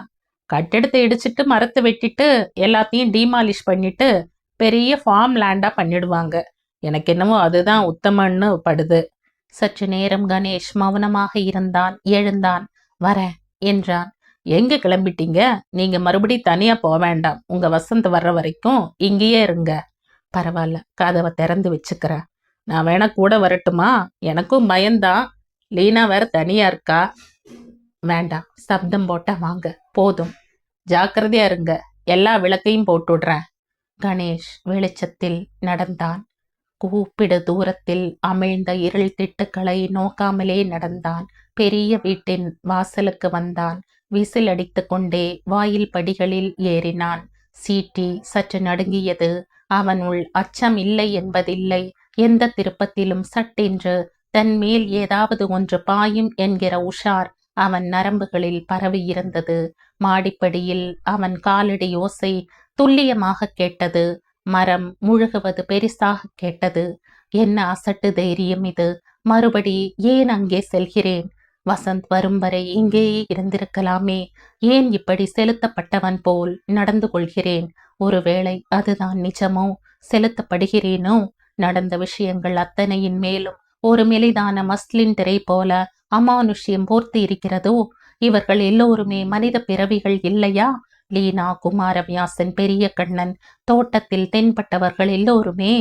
கட்டடத்தை இடிச்சிட்டு மரத்தை வெட்டிட்டு எல்லாத்தையும் டீமாலிஷ் பண்ணிட்டு பெரிய ஃபார்ம் லேண்டா பண்ணிடுவாங்க. எனக்கு என்னமோ அதுதான் உத்தமன்னு படுது. சற்று நேரம் கணேஷ் மௌனமாக இருந்தான். எழுந்தான். வரேன் என்றான். எங்க கிளம்பிட்டீங்க? நீங்க மறுபடி தனியா போக வேண்டாம். உங்க வசந்த் வர்ற வரைக்கும் இங்கேயே இருங்க. பரவாயில்ல, கதவை திறந்து வச்சுக்கிறேன். நான் வேணா கூட வரட்டுமா? எனக்கும் பயந்தான். லீனா வேற தனியா இருக்கா. வேண்டாம், சப்தம் போட்டா வாங்க. போதும். ஜாக்கிரதையா இருங்க. எல்லா விளக்கையும் போட்டுடுறேன். கணேஷ் வெளிச்சத்தில் நடந்தான். கூப்பிடு தூரத்தில் அமிழ்ந்த இருள் திட்டுக்களை நோக்காமலே நடந்தான். பெரிய வீட்டின் வாசலுக்கு வந்தான். விசில் அடித்து கொண்டே வாயில் படிகளில் ஏறினான். சீட்டி சற்று நடுங்கியது. அவனுள் அச்சம் இல்லை என்பதில்லை. எந்த திருப்பத்திலும் சட்டென்று தன் மேல் ஏதாவது ஒன்று பாயும் என்கிற உஷார் அவன் நரம்புகளில் பரவியிருந்தது. மாடிப்படியில் அவன் காலடி ஓசை துல்லியமாக கேட்டது. மரம் முழுகுவது பெரிசாக கேட்டது. என்ன அசட்டு தைரியம் இது? மறுபடி ஏன் அங்கே செல்கிறேன்? வசந்த் வரும் வரை இங்கேயே இருந்திருக்கலாமே. ஏன் இப்படி செலுத்தப்பட்டவன் போல் நடந்து கொள்கிறேன்? ஒருவேளை அதுதான் நிஜமோ? செலுத்தப்படுகிறேனோ? நடந்த விஷயங்கள் அத்தனையின் மேலும் ஒரு மெலிதான மஸ்லின் திரை போல அமானுஷ்யம் போர்த்தி இருக்கிறதோ? இவர்கள் எல்லோருமே மனித பிறவிகள் இல்லையா? லீனா, குமாரவியாசன், பெரிய கண்ணன், தோட்டத்தில் தென்பட்டவர்கள் எல்லோருமே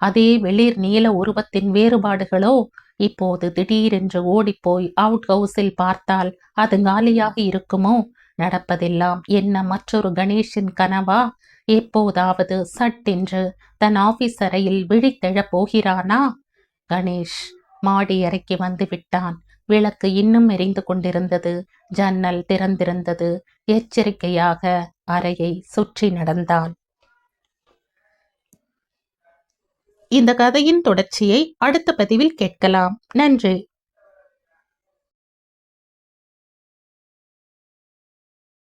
அதே வெளிர் நீல உருவத்தின் வேறுபாடுகளோ? இப்போது திடீரென்று ஓடிப்போய் அவுட் ஹவுஸில் பார்த்தால் அது காலியாக இருக்குமோ? நடப்பதெல்லாம் என்ன மற்றொரு கணேஷின் கனவா? எப்போதாவது சட்டென்று தன் ஆபீஸ் அறையில் விழித்தெழப் போகிறானா? கணேஷ் மாடி அறைக்கு வந்து விட்டான். விளக்கு இன்னும் எரிந்து கொண்டிருந்தது. ஜன்னல் திறந்திருந்தது. எச்சரிக்கையாக அறையை சுற்றி நடந்தான். இந்த கதையின் தொடர்ச்சியை அடுத்த பதிவில் கேட்கலாம். நன்றி.